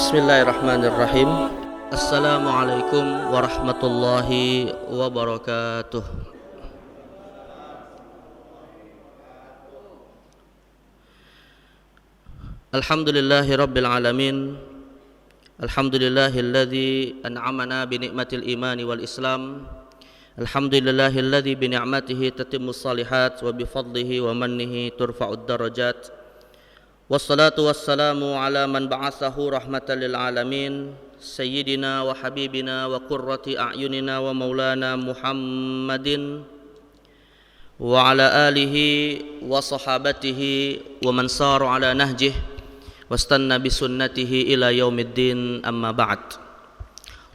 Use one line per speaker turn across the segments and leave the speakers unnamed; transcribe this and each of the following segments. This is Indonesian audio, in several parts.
Bismillahirrahmanirrahim. Assalamualaikum warahmatullahi wabarakatuh. Alhamdulillahi rabbil alamin. Alhamdulillahilladzi an'amana bi ni'matil imani wal islam. Alhamdulillahilladzi bi ni'matihi tatimmus shalihat wa bi fadlihi wa mannihi turfa'ud darajat. Wassalatu wassalamu ala man ba'athahu rahmatan lil alamin sayyidina wa habibina wa qurrati a'yunina wa maulana Muhammadin wa ala alihi wa sahabatihi wa man saru ala nahjih wastanna bi sunnatihi ila yaumiddin, amma ba'd.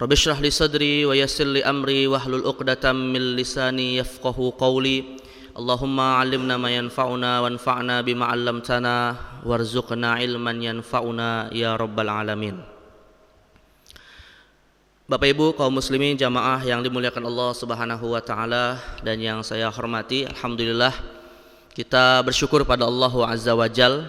Rabbi shrah li sadri wa yassir li amri wahlul 'uqdatam min lisani yafqahu qawli. Allahumma 'allimna ma yanfa'una wanfa'na bima 'allamtana warzuqna ilman yanfa'una ya rabbal alamin. Bapak Ibu kaum muslimin jamaah yang dimuliakan Allah Subhanahu wa taala dan yang saya hormati, alhamdulillah kita bersyukur pada Allah Azza wa Jal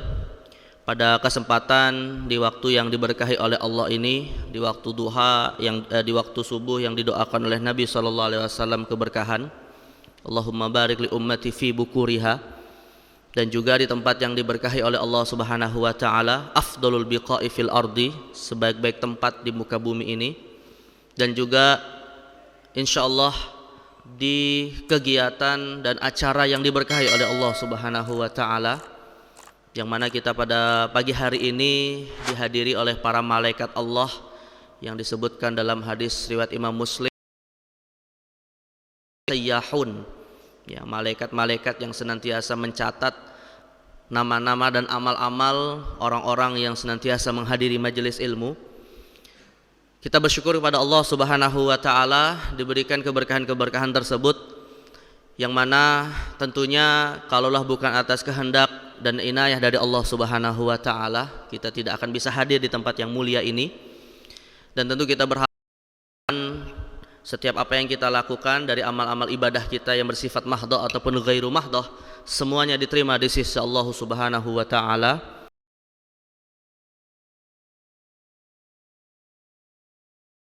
pada kesempatan di waktu yang diberkahi oleh Allah ini, di waktu duha di waktu subuh yang didoakan oleh Nabi sallallahu alaihi wasallam keberkahan. Allahumma barik li ummati fi bukuriha, dan juga di tempat yang diberkahi oleh Allah Subhanahu wa taala, afdalul biqa'i fil ardi, sebaik-baik tempat di muka bumi ini, dan juga insyaallah di kegiatan dan acara yang diberkahi oleh Allah Subhanahu wa taala, yang mana kita pada pagi hari ini dihadiri oleh para malaikat Allah yang disebutkan dalam hadis riwayat Imam Muslim, sayyahun, ya, malaikat-malaikat yang senantiasa mencatat nama-nama dan amal-amal orang-orang yang senantiasa menghadiri majelis ilmu. Kita bersyukur kepada Allah Subhanahu wa taala diberikan keberkahan-keberkahan tersebut, yang mana tentunya kalaulah bukan atas kehendak dan inayah dari Allah Subhanahu wa taala, kita tidak akan bisa hadir di tempat yang mulia ini. Dan tentu kita berharap setiap apa yang kita lakukan dari amal-amal ibadah kita yang bersifat mahdoh ataupun ghairu mahdoh, semuanya diterima di sisi Allah Subhanahu wa taala.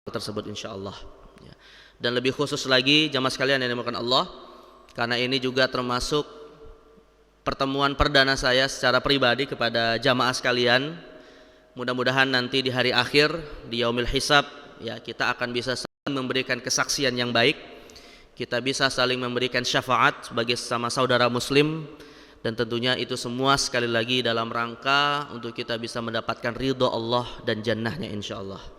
Tersebut insyaallah, ya. Dan lebih khusus lagi jamaah sekalian yang dimuliakan Allah, karena ini juga termasuk pertemuan perdana saya secara pribadi kepada jamaah sekalian. Mudah-mudahan nanti di hari akhir, di yaumil hisab, ya, kita akan bisa memberikan kesaksian yang baik, kita bisa saling memberikan syafaat sebagai sesama saudara muslim, dan tentunya itu semua sekali lagi dalam rangka untuk kita bisa mendapatkan ridho Allah dan jannahnya insyaallah.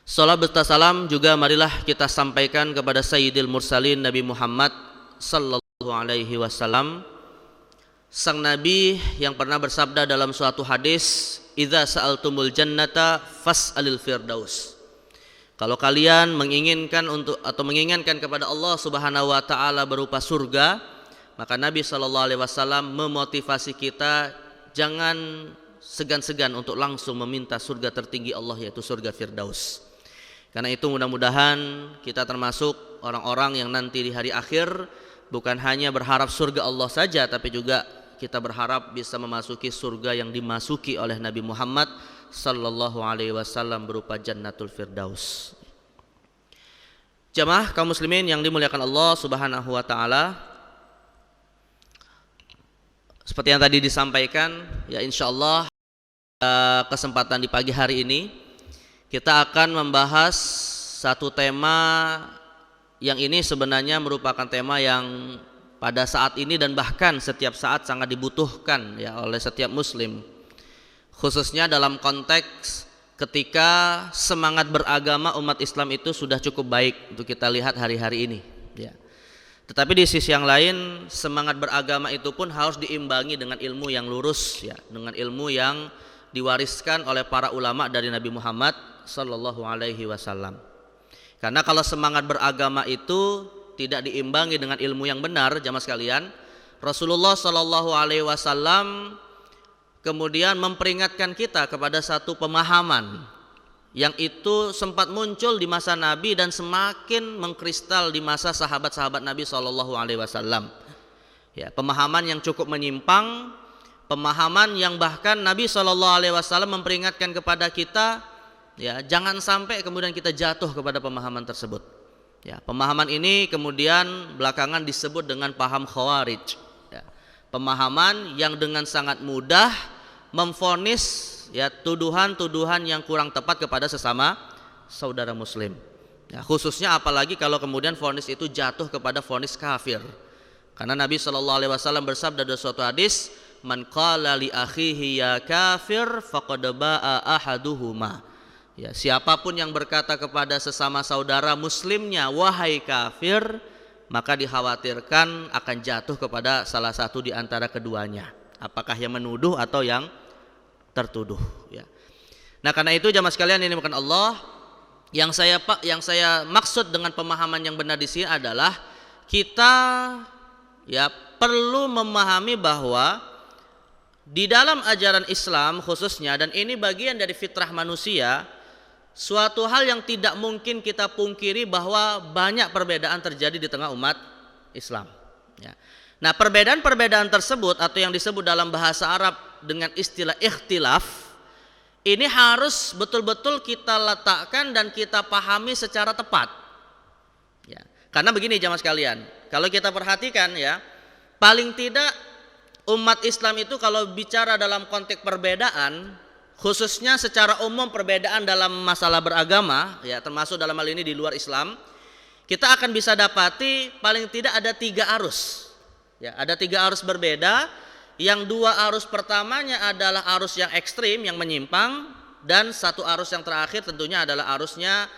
Salat beserta salam juga marilah kita sampaikan kepada Sayyidil Mursalin Nabi Muhammad sallallahu alaihi wasallam, sang Nabi yang pernah bersabda dalam suatu hadis, idza sa'altumul jannata fas'alil firdaus. Kalau kalian menginginkan kepada Allah Subhanahu wa taala berupa surga, maka Nabi sallallahu alaihi wasallam memotivasi kita jangan segan-segan untuk langsung meminta surga tertinggi Allah, yaitu surga Firdaus. Karena itu mudah-mudahan kita termasuk orang-orang yang nanti di hari akhir bukan hanya berharap surga Allah saja, tapi juga kita berharap bisa memasuki surga yang dimasuki oleh Nabi Muhammad sallallahu alaihi wasallam berupa Jannatul Firdaus. Jamaah kaum muslimin yang dimuliakan Allah Subhanahu wa taala, seperti yang tadi disampaikan, ya insyaallah kesempatan di pagi hari ini kita akan membahas satu tema yang ini sebenarnya merupakan tema yang pada saat ini dan bahkan setiap saat sangat dibutuhkan, ya, oleh setiap muslim, khususnya dalam konteks ketika semangat beragama umat Islam itu sudah cukup baik untuk kita lihat hari-hari ini, ya. Tetapi di sisi yang lain, semangat beragama itu pun harus diimbangi dengan ilmu yang lurus, ya, dengan ilmu yang diwariskan oleh para ulama dari Nabi Muhammad sallallahu alaihi wasallam. Karena kalau semangat beragama itu tidak diimbangi dengan ilmu yang benar, jamaah sekalian, Rasulullah sallallahu alaihi wasallam kemudian memperingatkan kita kepada satu pemahaman yang itu sempat muncul di masa Nabi dan semakin mengkristal di masa sahabat-sahabat Nabi sallallahu alaihi wasallam. Ya, pemahaman yang cukup menyimpang, pemahaman yang bahkan Nabi SAW memperingatkan kepada kita, ya, jangan sampai kemudian kita jatuh kepada pemahaman tersebut. Ya, pemahaman ini kemudian belakangan disebut dengan paham Khawarij. Ya, pemahaman yang dengan sangat mudah memvonis, ya, tuduhan-tuduhan yang kurang tepat kepada sesama saudara Muslim. Ya, khususnya apalagi kalau kemudian vonis itu jatuh kepada vonis kafir. Karena Nabi SAW bersabda dalam suatu hadis, man qala li akhihi ya kafir faqad ba'a ahaduhuma. Ya, siapapun yang berkata kepada sesama saudara muslimnya wahai kafir, maka dikhawatirkan akan jatuh kepada salah satu di antara keduanya, apakah yang menuduh atau yang tertuduh, ya. Nah, karena itu jamaah sekalian ini bukan Allah, yang saya maksud dengan pemahaman yang benar di sini adalah kita, ya, perlu memahami bahwa di dalam ajaran Islam khususnya, dan ini bagian dari fitrah manusia, suatu hal yang tidak mungkin kita pungkiri bahwa banyak perbedaan terjadi di tengah umat Islam, ya. Nah, perbedaan-perbedaan tersebut atau yang disebut dalam bahasa Arab dengan istilah ikhtilaf, ini harus betul-betul kita letakkan dan kita pahami secara tepat, ya. Karena begini jamaah sekalian, kalau kita perhatikan, ya, paling tidak umat Islam itu kalau bicara dalam konteks perbedaan, khususnya secara umum perbedaan dalam masalah beragama, ya, termasuk dalam hal ini di luar Islam, kita akan bisa dapati paling tidak ada 3 arus. Ya, ada 3 arus berbeda. Yang 2 arus pertamanya adalah arus yang ekstrim, yang menyimpang, dan 1 arus yang terakhir tentunya adalah arusnya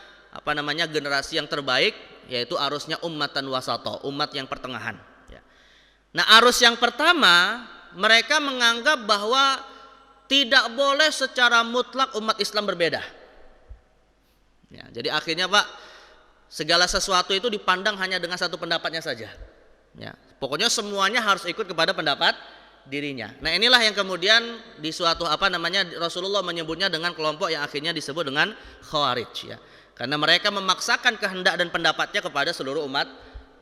generasi yang terbaik, yaitu arusnya ummatan wasato, umat yang pertengahan. Nah, arus yang pertama, mereka menganggap bahwa tidak boleh secara mutlak umat Islam berbeda. Ya, jadi akhirnya Pak, segala sesuatu itu dipandang hanya dengan satu pendapatnya saja. Ya, pokoknya semuanya harus ikut kepada pendapat dirinya. Nah, inilah yang kemudian di suatu Rasulullah menyebutnya dengan kelompok yang akhirnya disebut dengan Khawarij, ya. Karena mereka memaksakan kehendak dan pendapatnya kepada seluruh umat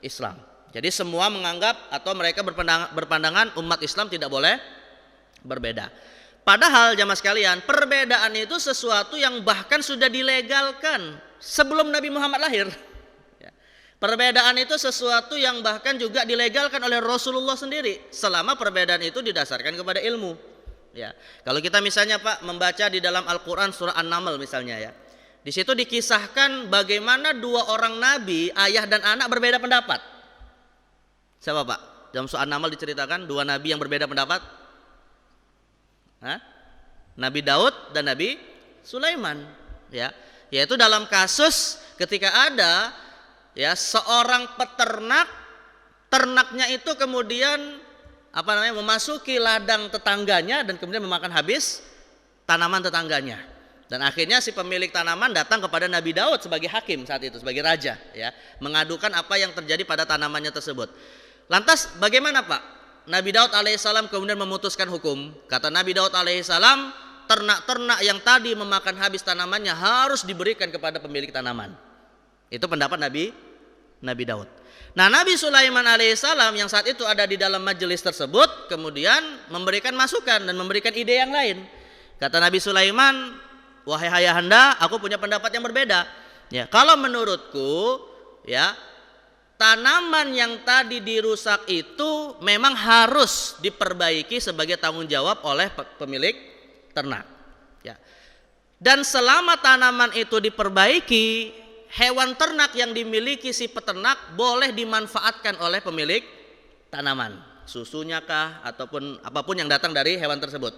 Islam. Jadi semua menganggap atau mereka berpandangan umat Islam tidak boleh berbeda. Padahal jamaah sekalian, perbedaan itu sesuatu yang bahkan sudah dilegalkan sebelum Nabi Muhammad lahir. Perbedaan itu sesuatu yang bahkan juga dilegalkan oleh Rasulullah sendiri, selama perbedaan itu didasarkan kepada ilmu. Ya, kalau kita misalnya Pak membaca di dalam Al-Quran surah An-Naml misalnya, ya, di situ dikisahkan bagaimana 2 orang nabi, ayah dan anak berbeda pendapat. Siapa Pak? Dalam surah An-Naml diceritakan 2 nabi yang berbeda pendapat. Nabi Daud dan Nabi Sulaiman, ya. Yaitu dalam kasus ketika ada, ya, seorang peternak, ternaknya itu kemudian memasuki ladang tetangganya dan kemudian memakan habis tanaman tetangganya. Dan akhirnya si pemilik tanaman datang kepada Nabi Daud sebagai hakim saat itu, sebagai raja, ya, mengadukan apa yang terjadi pada tanamannya tersebut. Lantas bagaimana Pak? Nabi Daud alaihissalam kemudian memutuskan hukum. Kata Nabi Daud alaihissalam, ternak-ternak yang tadi memakan habis tanamannya harus diberikan kepada pemilik tanaman. Itu pendapat Nabi Daud. Nah, Nabi Sulaiman alaihissalam yang saat itu ada di dalam majelis tersebut kemudian memberikan masukan dan memberikan ide yang lain. Kata Nabi Sulaiman, wahai ayahanda, aku punya pendapat yang berbeda. Ya, kalau menurutku, ya, tanaman yang tadi dirusak itu memang harus diperbaiki sebagai tanggung jawab oleh pemilik ternak. Ya. Dan selama tanaman itu diperbaiki, hewan ternak yang dimiliki si peternak boleh dimanfaatkan oleh pemilik tanaman, susunya kah ataupun apapun yang datang dari hewan tersebut.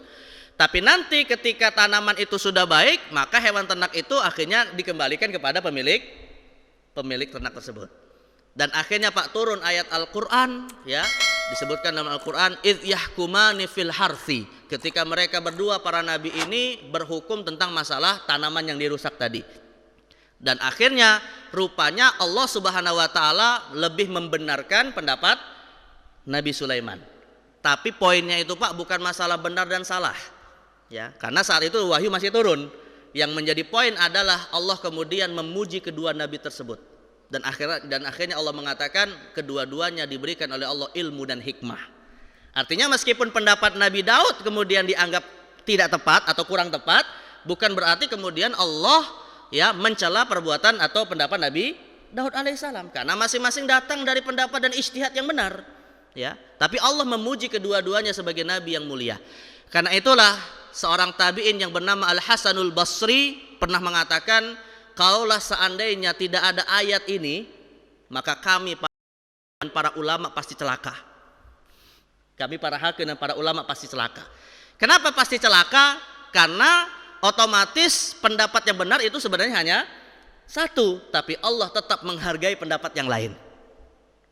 Tapi nanti ketika tanaman itu sudah baik, maka hewan ternak itu akhirnya dikembalikan kepada pemilik ternak tersebut. Dan akhirnya Pak turun ayat Al-Quran, ya, disebutkan dalam Al-Quran, idh yahkumani fil harthi, ketika mereka berdua para nabi ini berhukum tentang masalah tanaman yang dirusak tadi. Dan akhirnya rupanya Allah Subhanahu wa taala lebih membenarkan pendapat Nabi Sulaiman. Tapi poinnya itu Pak bukan masalah benar dan salah, ya, karena saat itu wahyu masih turun. Yang menjadi poin adalah Allah kemudian memuji kedua nabi tersebut. Dan akhirnya Allah mengatakan kedua-duanya diberikan oleh Allah ilmu dan hikmah. Artinya meskipun pendapat Nabi Daud kemudian dianggap tidak tepat atau kurang tepat, bukan berarti kemudian Allah ya mencela perbuatan atau pendapat Nabi Daud alaihissalam, karena masing-masing datang dari pendapat dan ijtihad yang benar. Ya, tapi Allah memuji kedua-duanya sebagai nabi yang mulia. Karena itulah seorang tabi'in yang bernama Al-Hasanul Basri pernah mengatakan, "Kalaulah seandainya tidak ada ayat ini, maka kami para ulama pasti celaka." Kami para hakim dan para ulama pasti celaka. Kenapa pasti celaka? Karena otomatis pendapat yang benar itu sebenarnya hanya satu, tapi Allah tetap menghargai pendapat yang lain.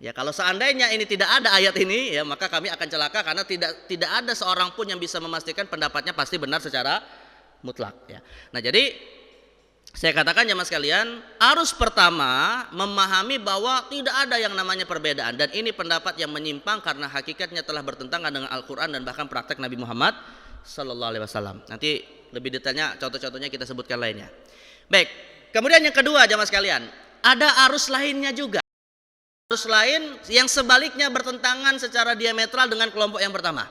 Ya, kalau seandainya ini tidak ada ayat ini, ya maka kami akan celaka karena tidak ada seorang pun yang bisa memastikan pendapatnya pasti benar secara mutlak. Ya. Nah, jadi saya katakan jemaah sekalian, harus pertama memahami bahwa tidak ada yang namanya perbedaan, dan ini pendapat yang menyimpang karena hakikatnya telah bertentangan dengan Al-Quran dan bahkan praktek Nabi Muhammad Sallallahu Alaihi Wasallam. Nanti lebih detailnya contoh-contohnya kita sebutkan lainnya. Baik, kemudian yang kedua jemaah sekalian, ada arus lainnya juga. Arus lain yang sebaliknya bertentangan secara diametral dengan kelompok yang pertama.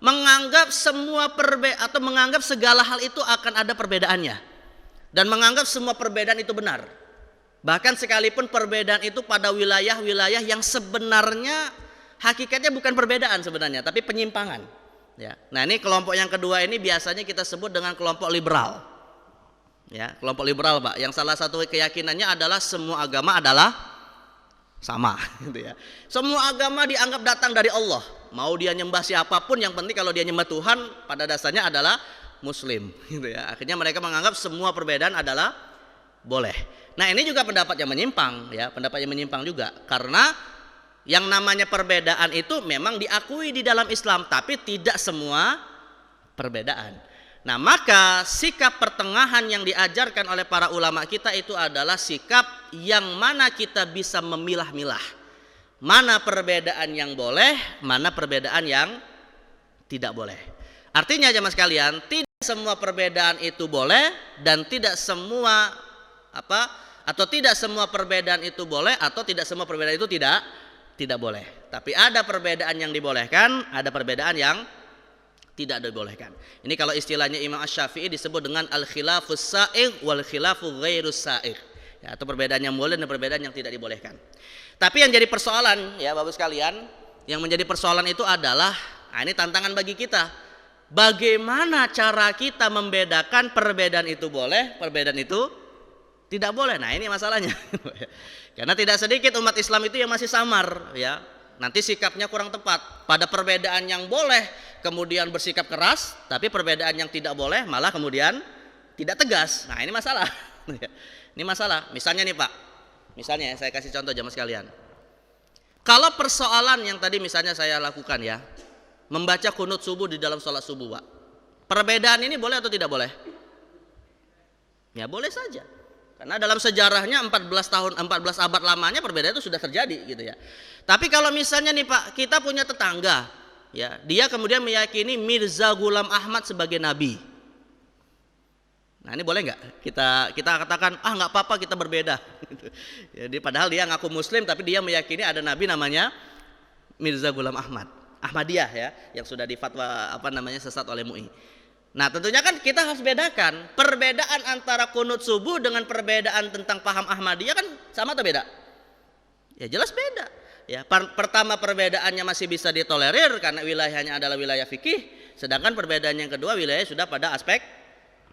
Menganggap semua atau menganggap segala hal itu akan ada perbedaannya. Dan menganggap semua perbedaan itu benar. Bahkan sekalipun perbedaan itu pada wilayah-wilayah yang sebenarnya hakikatnya bukan perbedaan sebenarnya, tapi penyimpangan. Ya. Nah, ini kelompok yang kedua ini biasanya kita sebut dengan kelompok liberal. Ya, kelompok liberal, Pak, yang salah satu keyakinannya adalah semua agama adalah sama, gitu ya. Semua agama dianggap datang dari Allah. Mau dia nyembah siapapun, yang penting kalau dia nyembah Tuhan pada dasarnya adalah Muslim, gitu ya. Akhirnya mereka menganggap semua perbedaan adalah boleh. Nah, ini juga pendapat yang menyimpang, ya, pendapat yang menyimpang juga, karena yang namanya perbedaan itu memang diakui di dalam Islam, tapi tidak semua perbedaan. Nah, maka sikap pertengahan yang diajarkan oleh para ulama kita itu adalah sikap yang mana kita bisa memilah-milah mana perbedaan yang boleh, mana perbedaan yang tidak boleh. Artinya jemaah sekalian, tidak semua perbedaan itu boleh dan tidak semua tidak semua perbedaan itu boleh atau tidak semua perbedaan itu tidak boleh. Tapi ada perbedaan yang dibolehkan, ada perbedaan yang tidak dibolehkan. Ini kalau istilahnya Imam Asy-Syafi'i disebut dengan al-khilafus sa'igh wal khilafu ghairus sa'igh. Ya, atau perbedaan yang boleh dan perbedaan yang tidak dibolehkan. Tapi yang jadi persoalan ya Bapak sekalian, yang menjadi persoalan itu adalah ini tantangan bagi kita. Bagaimana cara kita membedakan perbedaan itu boleh, perbedaan itu tidak boleh. Nah, ini masalahnya. Karena tidak sedikit umat Islam itu yang masih samar, ya. Nanti sikapnya kurang tepat. Pada perbedaan yang boleh kemudian bersikap keras, tapi perbedaan yang tidak boleh malah kemudian tidak tegas. Nah, ini masalah. Ini masalah. Misalnya nih, Pak. Misalnya saya kasih contoh jemaah sekalian. Kalau persoalan yang tadi misalnya saya lakukan ya, membaca kunut subuh di dalam sholat subuh, Pak. Perbedaan ini boleh atau tidak boleh? Ya boleh saja. Karena dalam sejarahnya 14 abad lamanya perbedaan itu sudah terjadi gitu ya. Tapi kalau misalnya nih Pak, kita punya tetangga ya, dia kemudian meyakini Mirza Ghulam Ahmad sebagai nabi. Nah, ini boleh nggak kita katakan nggak apa-apa kita berbeda. Jadi padahal dia ngaku muslim tapi dia meyakini ada nabi namanya Mirza Ghulam Ahmad. Ahmadiyah ya, yang sudah difatwa sesat oleh MUI. Nah, tentunya kan kita harus bedakan perbedaan antara kunut subuh dengan perbedaan tentang paham Ahmadiyah kan sama atau beda? Ya jelas beda. Ya, pertama perbedaannya masih bisa ditolerir karena wilayahnya adalah wilayah fikih, sedangkan perbedaan yang kedua wilayahnya sudah pada aspek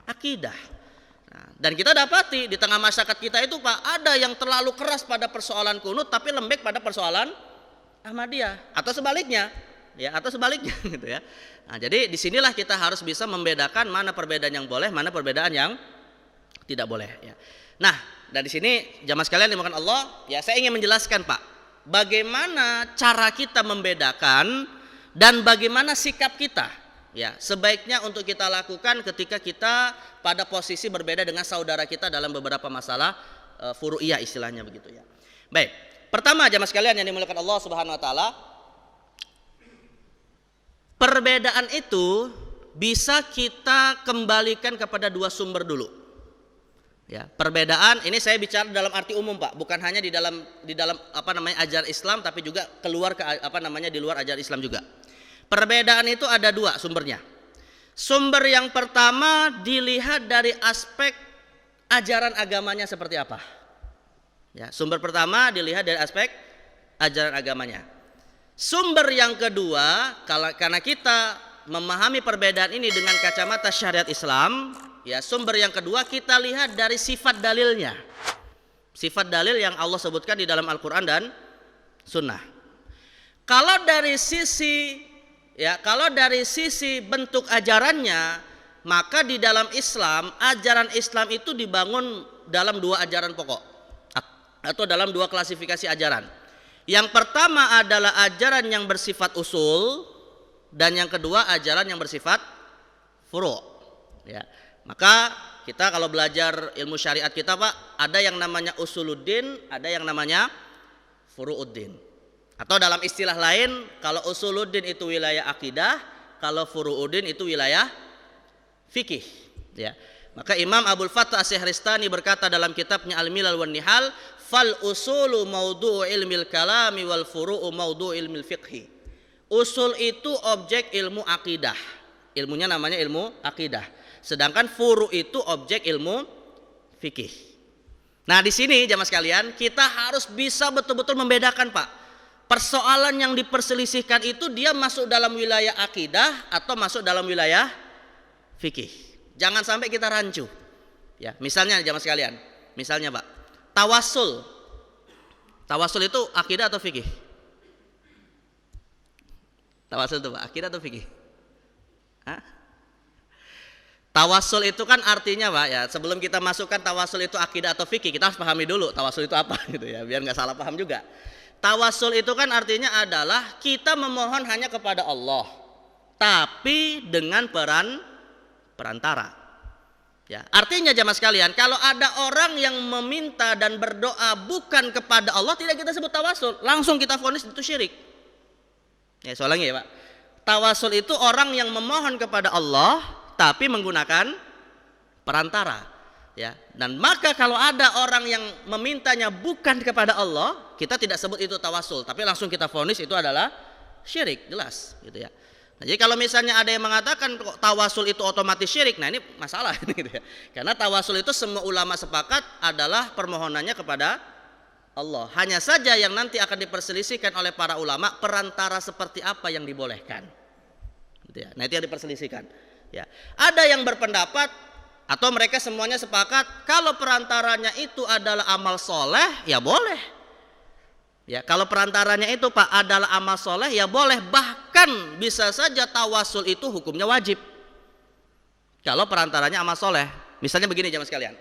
akidah. Nah, dan kita dapati di tengah masyarakat kita itu Pak, ada yang terlalu keras pada persoalan kunut tapi lembek pada persoalan Ahmadiyah atau sebaliknya. Ya, atau sebaliknya gitu ya. Nah, jadi disinilah kita harus bisa membedakan mana perbedaan yang boleh, mana perbedaan yang tidak boleh ya. Nah, dari sini jamaah sekalian dimakan Allah, ya saya ingin menjelaskan Pak, bagaimana cara kita membedakan dan bagaimana sikap kita ya sebaiknya untuk kita lakukan ketika kita pada posisi berbeda dengan saudara kita dalam beberapa masalah furu'iyah istilahnya begitu ya. Baik, pertama jamaah sekalian yang dimuliakan Allah Subhanahu wa taala, perbedaan itu bisa kita kembalikan kepada dua sumber dulu. Ya, perbedaan ini saya bicara dalam arti umum, Pak, bukan hanya di dalam ajaran Islam tapi juga keluar ke di luar ajaran Islam juga. Perbedaan itu ada dua sumbernya. Sumber yang pertama dilihat dari aspek ajaran agamanya seperti apa. Ya, sumber pertama dilihat dari aspek ajaran agamanya. Sumber yang kedua, karena kita memahami perbedaan ini dengan kacamata syariat Islam, ya, sumber yang kedua kita lihat dari sifat dalilnya. Sifat dalil yang Allah sebutkan di dalam Al-Quran dan Sunnah. Kalau dari sisi bentuk ajarannya, maka di dalam Islam, ajaran Islam itu dibangun dalam dua ajaran pokok atau dalam dua klasifikasi ajaran. Yang pertama adalah ajaran yang bersifat usul, dan yang kedua ajaran yang bersifat furu'. Ya. Maka kita kalau belajar ilmu syariat kita, Pak, ada yang namanya usuluddin, ada yang namanya furu'uddin. Atau dalam istilah lain, kalau usuluddin itu wilayah akidah, kalau furu'uddin itu wilayah fikih. Ya. Maka Imam Abdul Fattah As-Sihristani berkata dalam kitabnya Al-Milal wan Nihal, fal usulu maudu'u ilmil kalami wal furu'u maudu'u ilmil fiqhi. Usul itu objek ilmu akidah. Ilmunya namanya ilmu akidah. Sedangkan furu itu objek ilmu fikih. Nah, di sini jamaah sekalian, kita harus bisa betul-betul membedakan, Pak. Persoalan yang diperselisihkan itu dia masuk dalam wilayah akidah atau masuk dalam wilayah fikih. Jangan sampai kita rancu. Ya, misalnya jamaah sekalian, misalnya, Pak, tawasul. Tawasul itu akidah atau fikih? Tawasul itu, Pak, akidah atau fikih? Hah? Tawasul itu kan artinya, Pak, ya, sebelum kita masukkan tawasul itu akidah atau fikih, kita harus pahami dulu tawasul itu apa gitu ya, biar nggak salah paham juga. Tawasul itu kan artinya adalah kita memohon hanya kepada Allah, tapi dengan perantara. Ya, artinya jamaah sekalian, kalau ada orang yang meminta dan berdoa bukan kepada Allah, tidak kita sebut tawasul, langsung kita vonis itu syirik. Ya, soalnya ya, Pak. Tawasul itu orang yang memohon kepada Allah tapi menggunakan perantara, ya. Dan maka kalau ada orang yang memintanya bukan kepada Allah, kita tidak sebut itu tawasul, tapi langsung kita vonis itu adalah syirik, jelas gitu ya. Nah, jadi kalau misalnya ada yang mengatakan kok tawasul itu otomatis syirik, nah ini masalah gitu ya. Karena tawasul itu semua ulama sepakat adalah permohonannya kepada Allah. Hanya saja yang nanti akan diperselisihkan oleh para ulama, perantara seperti apa yang dibolehkan. Gitu ya. Nah, itu yang diperselisihkan. Ya. Ada yang berpendapat atau mereka semuanya sepakat kalau perantaranya itu adalah amal soleh, ya boleh. Ya, kalau perantaranya itu, Pak, adalah amal soleh, ya boleh. Bahkan bisa saja tawasul itu hukumnya wajib. Kalau perantaranya amal soleh. Misalnya begini jamaah sekalian.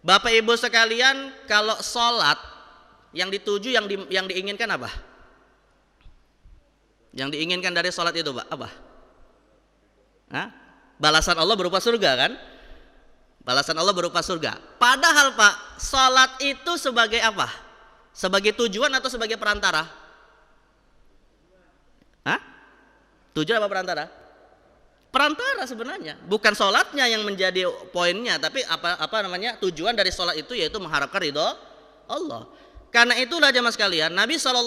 Bapak Ibu sekalian, kalau sholat yang dituju, yang diinginkan apa? Yang diinginkan dari sholat itu, Pak, apa? Hah? Balasan Allah berupa surga kan? Balasan Allah berupa surga. Padahal, Pak, sholat itu sebagai apa? Sebagai tujuan atau sebagai perantara? Hah? Tujuan apa perantara? Perantara sebenarnya. Bukan sholatnya yang menjadi poinnya, tapi tujuan dari sholat itu yaitu mengharapkan ridho Allah. Karena itulah jemaah sekalian, Nabi SAW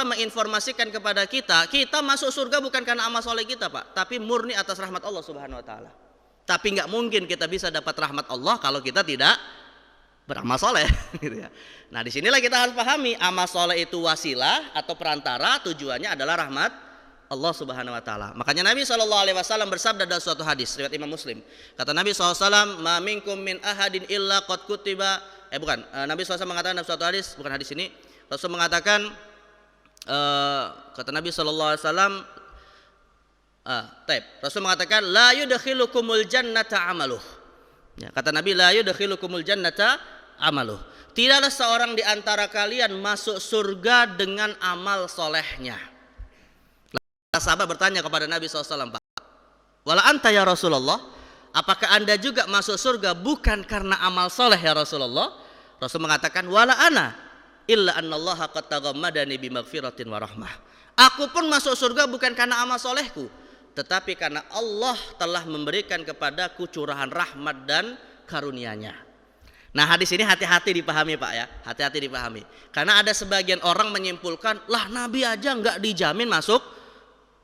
menginformasikan kepada kita, kita masuk surga bukan karena amal soleh kita, Pak, tapi murni atas rahmat Allah Subhanahu Wa Taala. Tapi nggak mungkin kita bisa dapat rahmat Allah kalau kita tidak beramal soleh. Gitu ya. Nah, disinilah kita harus pahami, amal soleh itu wasilah atau perantara, tujuannya adalah rahmat Allah Subhanahu Wa Taala. Makanya Nabi SAW bersabda dalam suatu hadis riwayat Imam Muslim. Kata Nabi SAW, "Ma minkum min ahadin illa qad kutiba." Nabi SAW mengatakan dalam suatu hadis, bukan hadis ini. Rasul mengatakan, kata Nabi SAW, Rasul mengatakan, la yudkhilukumul jannata amaluh. Ya, kata Nabi, la yudkhilukumul jannata amaluh. Tidaklah seorang di antara kalian masuk surga dengan amal solehnya. Sahabat bertanya kepada Nabi SAW, Pak, wala anta ya Rasulullah, apakah anda juga masuk surga bukan karena amal soleh ya Rasulullah? Rasul mengatakan, wala ana illa annallaha qad taghammadani bimaghfiratin wa rahmah. Aku pun masuk surga bukan karena amal solehku, tetapi karena Allah telah memberikan kepadaku curahan rahmat dan karunia-Nya. Nah, hadis ini hati-hati dipahami, Pak, ya. Hati-hati dipahami. Karena ada sebagian orang menyimpulkan, lah Nabi aja nggak dijamin masuk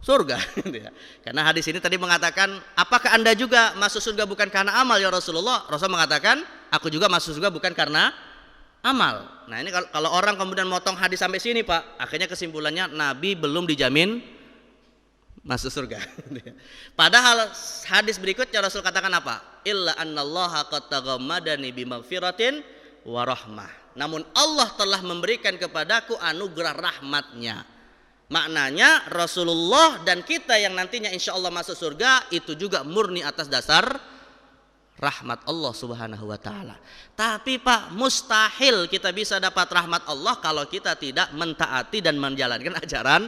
surga gitu ya. Karena hadis ini tadi mengatakan, apakah Anda juga masuk surga bukan karena amal ya Rasulullah? Rasul mengatakan, aku juga masuk surga bukan karena amal. Nah, ini kalau orang kemudian motong hadis sampai sini, Pak, akhirnya kesimpulannya Nabi belum dijamin masuk surga. Padahal hadis berikutnya Rasul katakan apa? Illa annallaha qad taghammadani bimaghfiratin wa rahmah. Namun Allah telah memberikan kepadaku anugerah rahmatnya. Maknanya Rasulullah dan kita yang nantinya insya Allah masuk surga itu juga murni atas dasar rahmat Allah subhanahu wa ta'ala. Tapi Pak, mustahil kita bisa dapat rahmat Allah kalau kita tidak mentaati dan menjalankan ajaran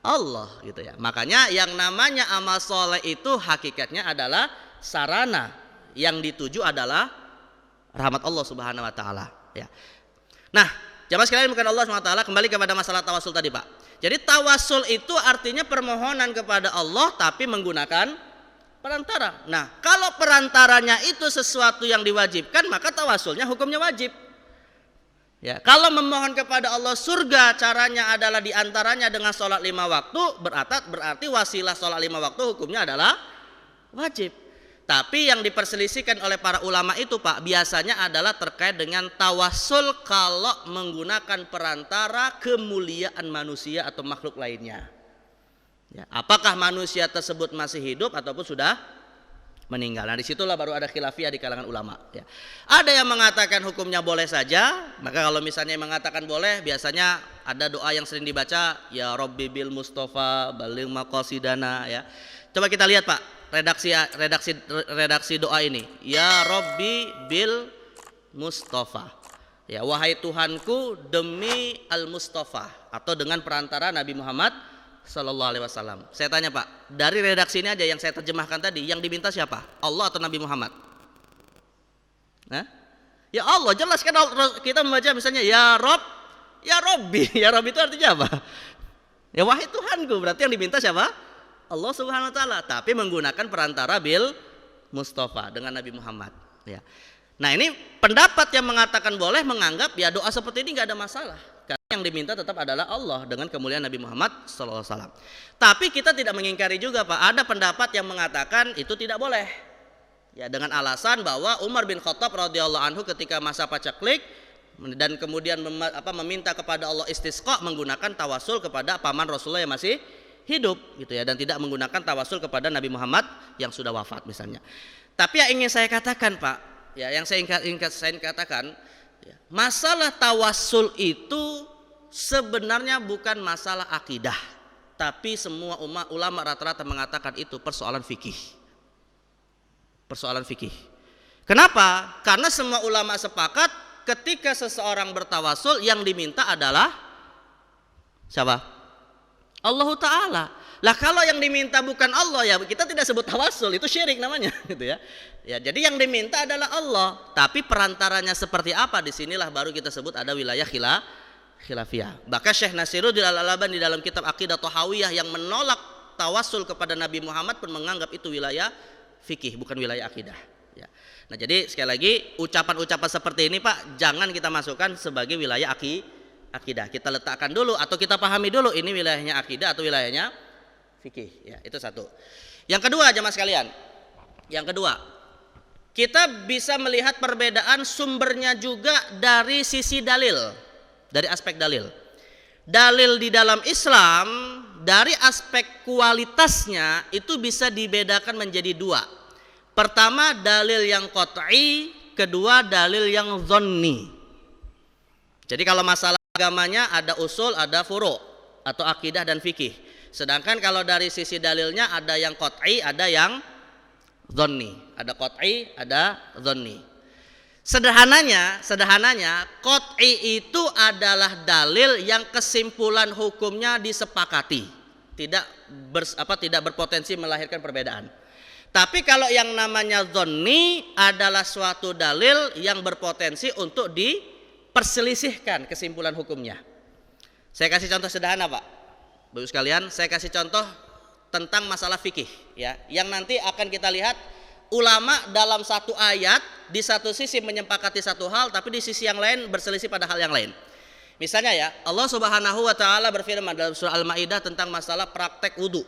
Allah gitu ya. Makanya yang namanya amal soleh itu hakikatnya adalah sarana, yang dituju adalah rahmat Allah subhanahu wa ta'ala ya. Nah, jamaah sekalian bukan Allah subhanahu wa ta'ala, kembali kepada masalah tawasul tadi Pak. Jadi tawasul itu artinya permohonan kepada Allah tapi menggunakan perantara. Nah, kalau perantaranya itu sesuatu yang diwajibkan, maka tawasulnya hukumnya wajib. Ya, kalau memohon kepada Allah surga caranya adalah diantaranya dengan sholat 5 waktu, berarti wasilah sholat 5 waktu hukumnya adalah wajib. Tapi yang diperselisihkan oleh para ulama itu Pak, biasanya adalah terkait dengan tawasul kalau menggunakan perantara kemuliaan manusia atau makhluk lainnya. Ya, apakah manusia tersebut masih hidup ataupun sudah meninggal? Nah, disitulah baru ada khilafiyah di kalangan ulama. Ya. Ada yang mengatakan hukumnya boleh saja. Maka kalau misalnya yang mengatakan boleh, biasanya ada doa yang sering dibaca, ya Rabbi bil Mustafa baligh maqasidana ya. Coba kita lihat Pak. Redaksi doa ini, ya Rabbi bil Mustafa, ya wahai Tuhanku demi al Mustafa, atau dengan perantara Nabi Muhammad Sallallahu Alaihi Wasallam. Saya tanya Pak, dari redaksi ini aja yang saya terjemahkan tadi, yang diminta siapa? Allah atau Nabi Muhammad? Nah, ya Allah, jelas kan kita membaca misalnya ya Rob, ya Robbi, ya Robbi itu artinya apa? Ya wahai Tuhanku, berarti yang diminta siapa? Allah subhanahu wa ta'ala, tapi menggunakan perantara bil Mustafa dengan Nabi Muhammad ya. Nah, ini pendapat yang mengatakan boleh menganggap ya doa seperti ini nggak ada masalah, karena yang diminta tetap adalah Allah dengan kemuliaan Nabi Muhammad SAW. Tapi kita tidak mengingkari juga Pak, ada pendapat yang mengatakan itu tidak boleh ya, dengan alasan bahwa Umar bin Khattab radhiyallahu anhu ketika masa paceklik dan kemudian meminta kepada Allah istisqa menggunakan tawasul kepada paman Rasulullah yang masih hidup gitu ya, dan tidak menggunakan tawasul kepada Nabi Muhammad yang sudah wafat misalnya. Tapi yang ingin saya katakan Pak, ya yang saya ingin katakan ya, masalah tawasul itu sebenarnya bukan masalah akidah, tapi semua ulama rata-rata mengatakan itu persoalan fikih. Persoalan fikih. Kenapa? Karena semua ulama sepakat ketika seseorang bertawasul yang diminta adalah siapa? Allah Ta'ala. Lah kalau yang diminta bukan Allah, ya kita tidak sebut tawasul, itu syirik namanya gitu ya. Ya, jadi yang diminta adalah Allah, tapi perantaranya seperti apa, disinilah baru kita sebut ada wilayah khilafiyah. Bahkan Syekh Nasiruddin Al-Albani di dalam kitab Aqidah Thahawiyah yang menolak tawasul kepada Nabi Muhammad pun menganggap itu wilayah fikih, bukan wilayah akidah ya. Nah, jadi sekali lagi ucapan-ucapan seperti ini Pak, jangan kita masukkan sebagai wilayah akidah. Kita letakkan dulu atau kita pahami dulu ini wilayahnya akidah atau wilayahnya fikih ya, itu satu. Yang kedua jemaah sekalian, yang kedua kita bisa melihat perbedaan sumbernya juga dari sisi dalil, dari aspek dalil. Dalil di dalam Islam dari aspek kualitasnya itu bisa dibedakan menjadi dua. Pertama dalil yang qat'i, kedua dalil yang dhanni. Jadi kalau masalah agamanya ada usul, ada furu' atau akidah dan fikih. Sedangkan kalau dari sisi dalilnya ada yang qat'i, ada yang dhanni. Ada qat'i, ada dhanni. Sederhananya qat'i itu adalah dalil yang kesimpulan hukumnya disepakati, tidak berpotensi melahirkan perbedaan. Tapi kalau yang namanya dhanni adalah suatu dalil yang berpotensi untuk perselisihkan kesimpulan hukumnya. Saya kasih contoh sederhana Pak, Bapak sekalian, saya kasih contoh tentang masalah fikih ya, yang nanti akan kita lihat ulama dalam satu ayat di satu sisi menyepakati satu hal, tapi di sisi yang lain berselisih pada hal yang lain. Misalnya ya, Allah Subhanahu wa taala berfirman dalam surah Al-Maidah tentang masalah praktek wudu.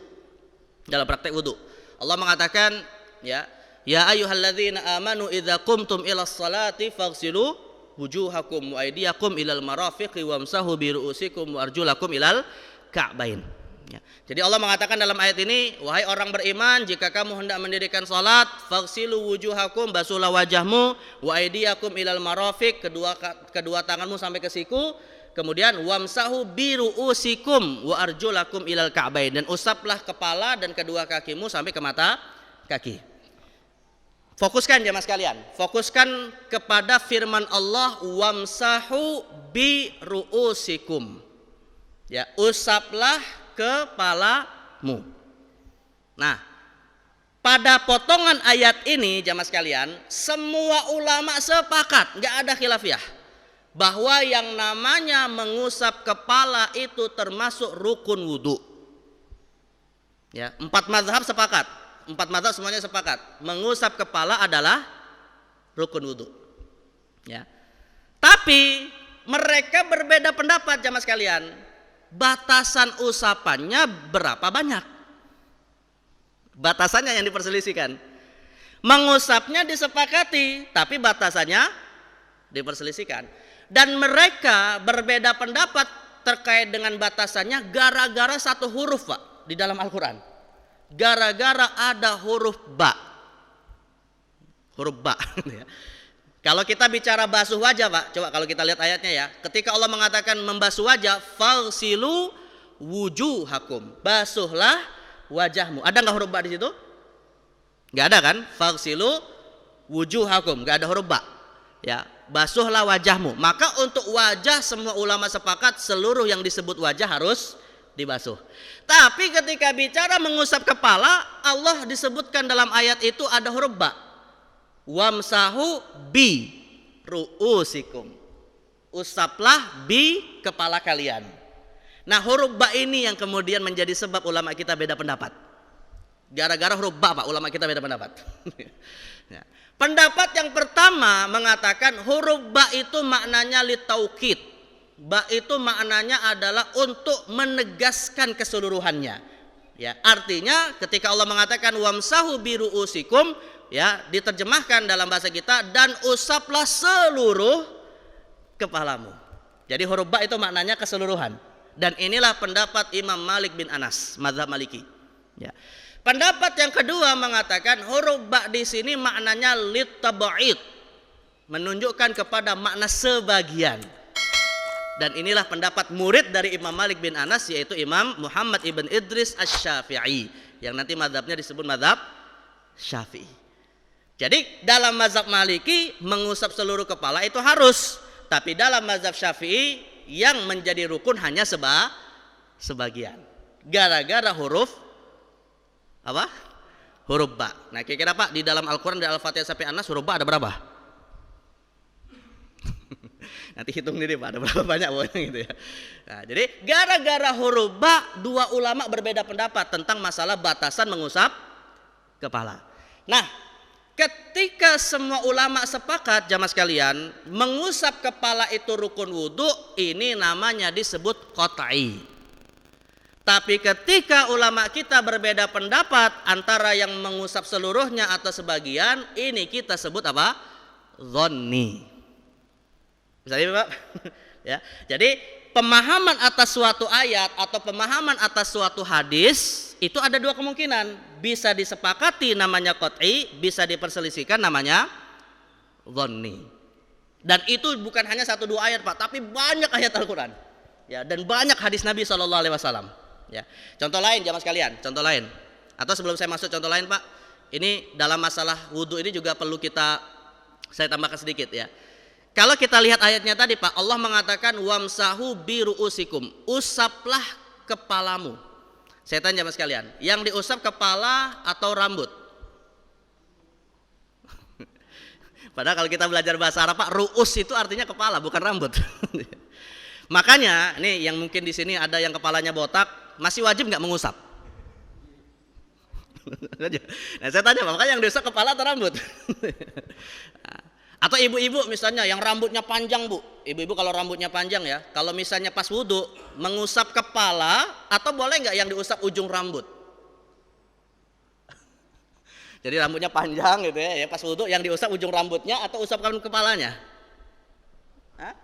dalam praktek wudu. Allah mengatakan, ya ayyuhalladzina amanu idza qumtum ilas salati faghsilu wujuhakum wa aydiyakum ilal marafiqi wamsahu bi ru'usikum wa arjulakum ilal ka'bain. Ya. Jadi Allah mengatakan dalam ayat ini, wahai orang beriman, jika kamu hendak mendirikan salat, faghsilu wujuhakum, basuhlah wajahmu, wa aydiyakum ilal marafiq, kedua tanganmu sampai ke siku, kemudian wamsahu bi ru'usikum wa arjulakum ilal ka'bain, dan usaplah kepala dan kedua kakimu sampai ke mata kaki. Fokuskan jemaah sekalian, fokuskan kepada firman Allah, wamsahu bi ru'usikum. Ya, usaplah kepalamu. Nah, pada potongan ayat ini jemaah sekalian, semua ulama sepakat, nggak ada khilafiyah, bahwa yang namanya mengusap kepala itu termasuk rukun wudu. Ya, 4 mazhab sepakat. 4 mazhab semuanya sepakat, mengusap kepala adalah rukun wudu. Ya. Tapi mereka berbeda pendapat jamaah sekalian. Batasan usapannya berapa banyak? Batasannya yang diperselisihkan. Mengusapnya disepakati, tapi batasannya diperselisihkan. Dan mereka berbeda pendapat terkait dengan batasannya gara-gara satu huruf, Pak, di dalam Al-Quran. Gara-gara ada huruf ba. Huruf ba. Kalau kita bicara basuh wajah, Pak, coba kalau kita lihat ayatnya ya. Ketika Allah mengatakan membasuh wajah, faghsilu wujuhakum, basuhlah wajahmu. Ada nggak huruf ba di situ? Nggak ada kan? Faghsilu wujuhakum, nggak ada huruf ba. Ya, basuhlah wajahmu. Maka untuk wajah semua ulama sepakat seluruh yang disebut wajah harus dibasuh. Tapi ketika bicara mengusap kepala, Allah disebutkan dalam ayat itu ada huruf ba. Wamsahu bi ru'usikum, usaplah bi kepala kalian. Nah, huruf ba ini yang kemudian menjadi sebab ulama kita beda pendapat. Gara-gara huruf ba, Pak, ulama kita beda pendapat. Ya. Pendapat yang pertama mengatakan huruf ba itu maknanya litaukid. Ba itu maknanya adalah untuk menegaskan keseluruhannya. Ya, artinya ketika Allah mengatakan wamsahu bi ru'usikum, ya, diterjemahkan dalam bahasa kita, dan usaplah seluruh kepalamu. Jadi huruf ba itu maknanya keseluruhan. Dan inilah pendapat Imam Malik bin Anas, mazhab Maliki. Ya. Pendapat yang kedua mengatakan huruf ba di sini maknanya litab'id, menunjukkan kepada makna sebagian. Dan inilah pendapat murid dari Imam Malik bin Anas, yaitu Imam Muhammad ibn Idris Asy-Syafi'i, yang nanti mazhabnya disebut mazhab Syafi'i. Jadi dalam mazhab Maliki mengusap seluruh kepala itu harus, tapi dalam mazhab Syafi'i yang menjadi rukun hanya sebagian. Gara-gara huruf apa? Huruf ba. Nah, kira-kira Pak, di dalam Al-Qur'an dari Al-Fatihah sampai An-Nas huruf ba ada berapa? Nanti hitung sendiri, Pak, ada berapa banyak pokoknya gitu ya. Nah, jadi gara-gara huruf ba, dua ulama berbeda pendapat tentang masalah batasan mengusap kepala. Nah, ketika semua ulama sepakat jamaah sekalian, mengusap kepala itu rukun wudu, ini namanya disebut qat'i. Tapi ketika ulama kita berbeda pendapat antara yang mengusap seluruhnya atau sebagian, ini kita sebut apa? Dhanni. Bisa Pak? Ya. Jadi pemahaman atas suatu ayat atau pemahaman atas suatu hadis itu ada dua kemungkinan. Bisa disepakati namanya qat'i, bisa diperselisihkan namanya dhanni. Dan itu bukan hanya 1-2 ayat, Pak, tapi banyak ayat Al-Qur'an. Ya, dan banyak hadis Nabi SAW. Ya. Contoh lain jamaah sekalian, contoh lain. Atau sebelum saya masuk contoh lain, Pak, ini dalam masalah wudu ini juga perlu saya tambahkan sedikit ya. Kalau kita lihat ayatnya tadi, Pak, Allah mengatakan wamsahu bi ru'usikum, usaplah kepalamu. Saya tanya jamaah sekalian, yang diusap kepala atau rambut? Padahal kalau kita belajar bahasa Arab, Pak, ru'us itu artinya kepala, bukan rambut. Makanya, nih yang mungkin di sini ada yang kepalanya botak, masih wajib nggak mengusap? Nah, saya tanya, Pak, makanya yang diusap kepala atau rambut? Atau ibu-ibu misalnya yang rambutnya panjang, Bu. Ibu-ibu kalau rambutnya panjang ya, kalau misalnya pas wudhu mengusap kepala, atau boleh nggak yang diusap ujung rambut? Jadi rambutnya panjang gitu ya, pas wudhu yang diusap ujung rambutnya atau usapkan kepalanya? Hah?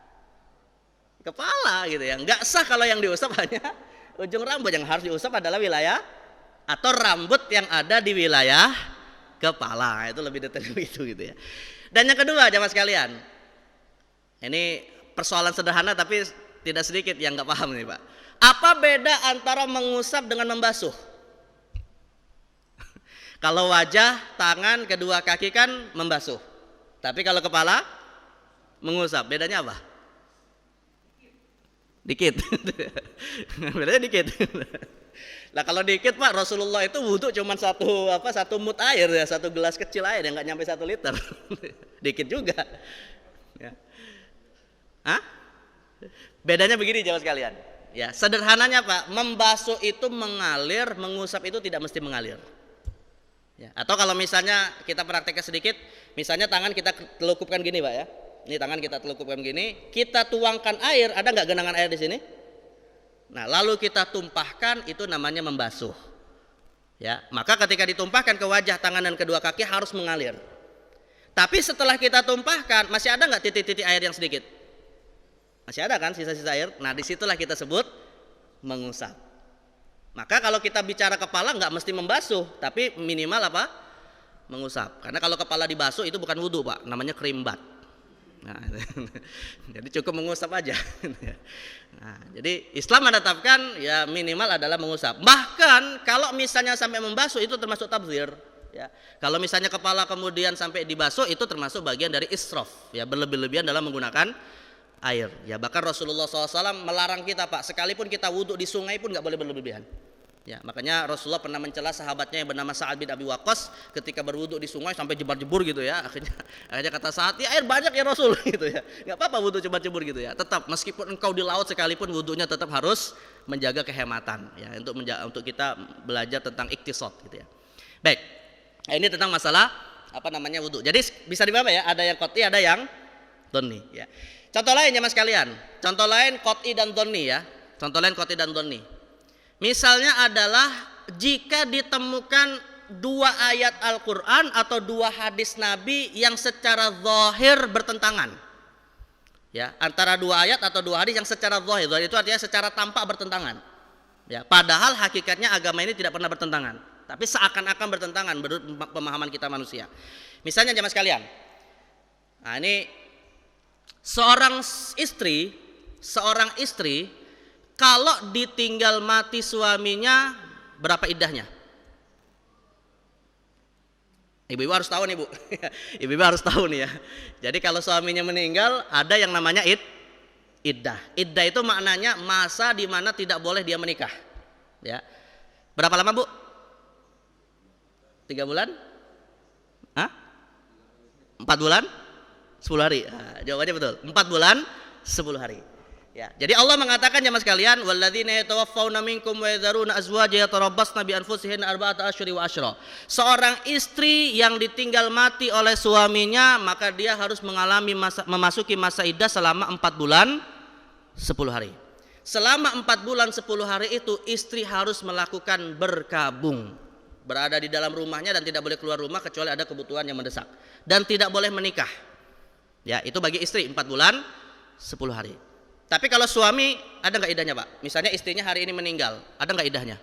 Kepala gitu ya. Nggak sah kalau yang diusap hanya ujung rambut. Yang harus diusap adalah wilayah atau rambut yang ada di wilayah kepala. Itu lebih detail itu gitu ya. Dan yang kedua jamaah sekalian, ini persoalan sederhana tapi tidak sedikit yang nggak paham nih Pak. Apa beda antara mengusap dengan membasuh? Kalau wajah, tangan, kedua kaki kan membasuh. Tapi kalau kepala mengusap. Bedanya apa? Dikit. Bedanya dikit. Nah kalau dikit Pak, Rasulullah itu wudhu cuma satu mut air ya, satu gelas kecil air yang nggak nyampe 1 liter. Dikit juga. Ya. Hah? Bedanya begini jamaah sekalian. Ya, sederhananya Pak, membasuh itu mengalir, mengusap itu tidak mesti mengalir. Ya, atau kalau misalnya kita prakteknya sedikit, misalnya tangan kita telukupkan gini Pak ya. Ini tangan kita telukupkan gini, kita tuangkan air, ada nggak genangan air di sini? Nah, lalu kita tumpahkan, itu namanya membasuh. Ya, maka ketika ditumpahkan ke wajah, tangan dan kedua kaki harus mengalir. Tapi setelah kita tumpahkan, masih ada nggak titik-titik air yang sedikit? Masih ada kan sisa-sisa air? Nah, disitulah kita sebut mengusap. Maka kalau kita bicara kepala nggak mesti membasuh, tapi minimal apa? Mengusap. Karena kalau kepala dibasuh itu bukan wudhu Pak, namanya kerimbat. Nah, jadi cukup mengusap aja. Nah, jadi Islam menetapkan ya minimal adalah mengusap. Bahkan kalau misalnya sampai membasuh itu termasuk tabzir. Ya, kalau misalnya kepala kemudian sampai dibasuh itu termasuk bagian dari israf. Ya, berlebih-lebihan dalam menggunakan air. Ya, bahkan Rasulullah SAW melarang kita Pak, sekalipun kita wudhu di sungai pun nggak boleh berlebihan. Ya, makanya Rasulullah pernah mencela sahabatnya yang bernama Sa'ad bin Abi Waqqas ketika berwudhu di sungai sampai jebar-jebur gitu ya. Akhirnya kata Sa'ad, ya air banyak ya Rasul gitu ya. Nggak apa-apa wudhu jebar-jebur gitu ya. Tetap meskipun engkau di laut sekalipun wudhunya tetap harus menjaga kehematan ya, untuk kita belajar tentang iktisad gitu ya. Baik. Nah, ini tentang masalah apa namanya wudhu. Jadi bisa dipahami ya, ada yang qat'i, ada yang dhonni ya. Contoh lain ya Mas kalian. Contoh lain qat'i dan dhonni ya. Contoh lain qat'i dan dhonni. Misalnya adalah jika ditemukan 2 ayat Al-Quran atau 2 hadis Nabi yang secara zahir bertentangan. Ya, antara 2 ayat atau 2 hadis yang secara zahir, itu artinya secara tampak bertentangan. Ya, padahal hakikatnya agama ini tidak pernah bertentangan, tapi seakan-akan bertentangan menurut pemahaman kita manusia. Misalnya jemaah sekalian. Nah, ini seorang istri kalau ditinggal mati suaminya, berapa iddahnya? Ibu-ibu harus tahu nih Bu. Ibu-ibu harus tahu nih ya. Jadi kalau suaminya meninggal, ada yang namanya iddah. Iddah itu maknanya masa di mana tidak boleh dia menikah. Ya. Berapa lama Bu? 3 bulan? Hah? 4 bulan? 10 hari. Nah, jawabannya betul. 4 bulan 10 hari. Ya, jadi Allah mengatakan ya Mas kalian, walladzina yatawaffawna minkum wa yadharuna azwaja yatarabbasna bi anfusihinna arba'ata asyhuri wa asyra. Seorang istri yang ditinggal mati oleh suaminya, maka dia harus memasuki masa iddah selama 4 bulan 10 hari. Selama 4 bulan 10 hari itu istri harus melakukan berkabung, berada di dalam rumahnya dan tidak boleh keluar rumah kecuali ada kebutuhan yang mendesak, dan tidak boleh menikah. Ya, itu bagi istri 4 bulan 10 hari. Tapi kalau suami, ada nggak iddahnya Pak? Misalnya istrinya hari ini meninggal, ada nggak iddahnya?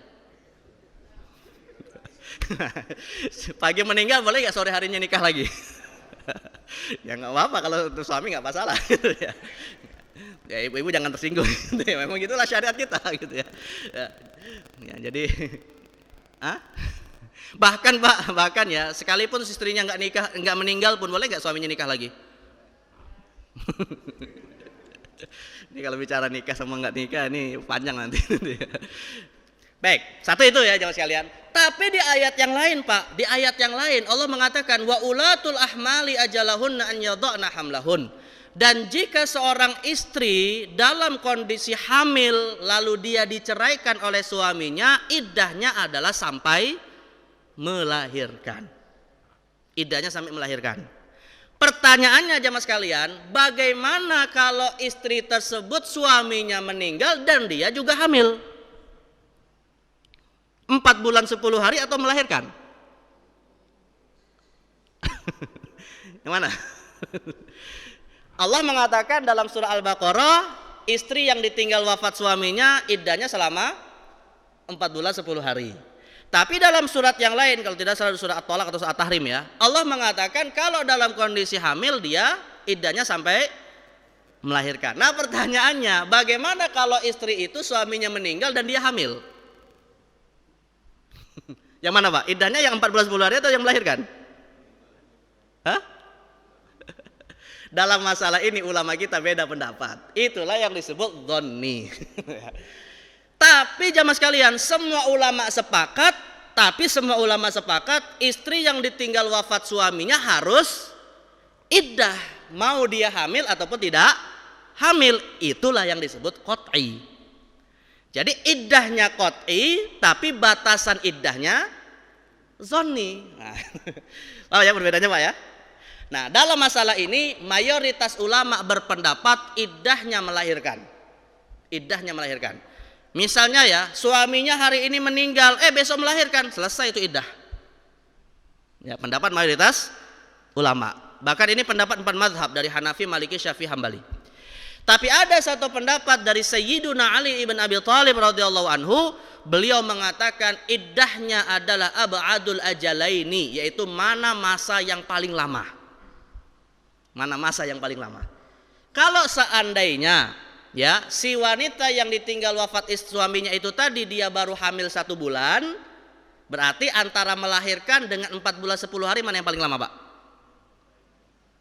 Pagi meninggal boleh nggak sore harinya nikah lagi? Ya nggak apa-apa, kalau untuk suami nggak masalah gitu ya. Ya ibu-ibu jangan tersinggung gitu ya. Memang gitulah syariat kita gitu ya. Ya jadi bahkan ya sekalipun istrinya nggak meninggal pun boleh nggak suaminya nikah lagi? Ini kalau bicara nikah sama nggak nikah ini panjang nanti. Baik, satu itu ya jemaah sekalian. Tapi di ayat yang lain Pak, di ayat yang lain Allah mengatakan wa ulatul ahmali ajalahunna an yadhna hamlahun. Dan jika seorang istri dalam kondisi hamil lalu dia diceraikan oleh suaminya, iddahnya adalah sampai melahirkan. Iddahnya sampai melahirkan. Pertanyaannya jemaah sekalian, bagaimana kalau istri tersebut suaminya meninggal dan dia juga hamil? 4 bulan 10 hari atau melahirkan? Yang mana? Allah mengatakan dalam surah Al-Baqarah, istri yang ditinggal wafat suaminya iddahnya selama 4 bulan 10 hari. Tapi dalam surat yang lain, kalau tidak salah surah At-Thalaq atau surah At-Tahrim ya, Allah mengatakan kalau dalam kondisi hamil dia iddahnya sampai melahirkan. Nah pertanyaannya, bagaimana kalau istri itu suaminya meninggal dan dia hamil? Yang mana Pak? Iddahnya yang 14 bulan hari atau yang melahirkan? Hah? Dalam masalah ini ulama kita beda pendapat. Itulah yang disebut dhonni. Tapi jamaah sekalian, semua ulama sepakat istri yang ditinggal wafat suaminya harus iddah, mau dia hamil ataupun tidak hamil. Itulah yang disebut qat'i. Jadi iddahnya qat'i, tapi batasan iddahnya dhonni. Nah, oh ya perbedaannya Pak ya. Nah, dalam masalah ini mayoritas ulama berpendapat iddahnya melahirkan. Iddahnya melahirkan. Misalnya ya, suaminya hari ini meninggal, besok melahirkan, selesai itu iddah. Ya, pendapat mayoritas ulama. Bahkan ini pendapat 4 mazhab dari Hanafi, Maliki, Syafi'i, Hambali. Tapi ada satu pendapat dari Sayyiduna Ali ibn Abi Thalib radhiyallahu anhu, beliau mengatakan iddahnya adalah ab'adul ajalaini, yaitu mana masa yang paling lama. Mana masa yang paling lama? Kalau seandainya ya si wanita yang ditinggal wafat suaminya itu tadi dia baru hamil 1 bulan, berarti antara melahirkan dengan 4 bulan 10 hari mana yang paling lama Pak?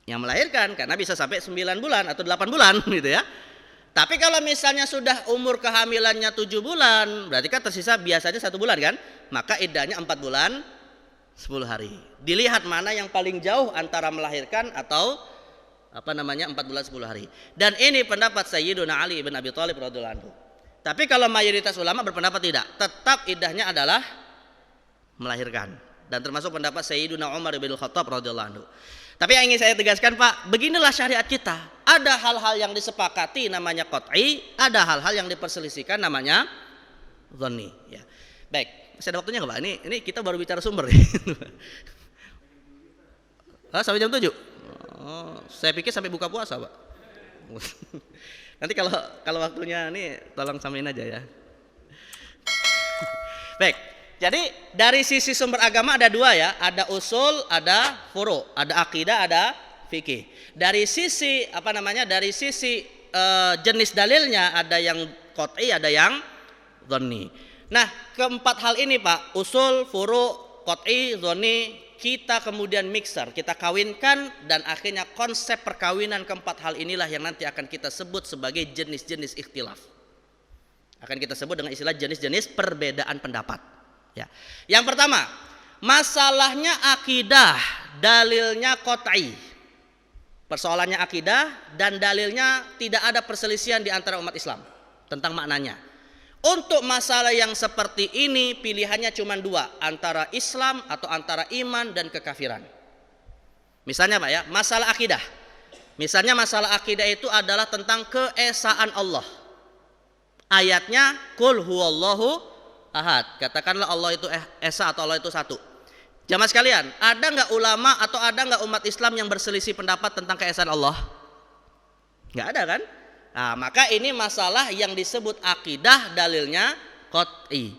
Yang melahirkan, karena bisa sampai 9 bulan atau 8 bulan gitu ya. Tapi kalau misalnya sudah umur kehamilannya 7 bulan, berarti kan tersisa biasanya 1 bulan kan? Maka iddahnya 4 bulan 10 hari. Dilihat mana yang paling jauh antara melahirkan atau 4 bulan 10 hari. Dan ini pendapat Sayyiduna Ali bin Abi Thalib radhiyallahu anhu. Tapi kalau mayoritas ulama berpendapat tidak, tetap iddahnya adalah melahirkan. Dan termasuk pendapat Sayyiduna Umar bin Khattab radhiyallahu anhu. Tapi yang ingin saya tegaskan Pak, beginilah syariat kita. Ada hal-hal yang disepakati namanya qat'i, ada hal-hal yang diperselisihkan namanya dhonni ya. Baik, masih ada waktunya enggak Pak? Ini kita baru bicara sumber. Sampai jam 7. Oh, saya pikir sampai buka puasa Pak. Nanti kalau waktunya ini tolong samain aja ya. Baik, jadi dari sisi sumber agama ada 2 ya, ada usul, ada furu', ada akidah, ada fikih. Dari sisi dari sisi jenis dalilnya ada yang qat'i, ada yang dhonni. Nah, keempat hal ini Pak, usul, furu', qat'i, dhonni, kita kemudian mixer, kita kawinkan, dan akhirnya konsep perkawinan keempat hal inilah yang nanti akan kita sebut sebagai jenis-jenis ikhtilaf. Akan kita sebut dengan istilah jenis-jenis perbedaan pendapat. Ya. Yang pertama, masalahnya akidah, dalilnya qat'i. Persoalannya akidah dan dalilnya tidak ada perselisihan di antara umat Islam tentang maknanya. Untuk masalah yang seperti ini pilihannya cuma 2, antara Islam atau antara iman dan kekafiran. Misalnya Pak ya, masalah akidah. Misalnya masalah akidah itu adalah tentang keesaan Allah. Ayatnya qul huwallahu ahad. Katakanlah Allah itu esa atau Allah itu satu. Jamaah sekalian, ada nggak ulama atau ada nggak umat Islam yang berselisih pendapat tentang keesaan Allah? Nggak ada kan? Nah, maka ini masalah yang disebut akidah, dalilnya qat'i.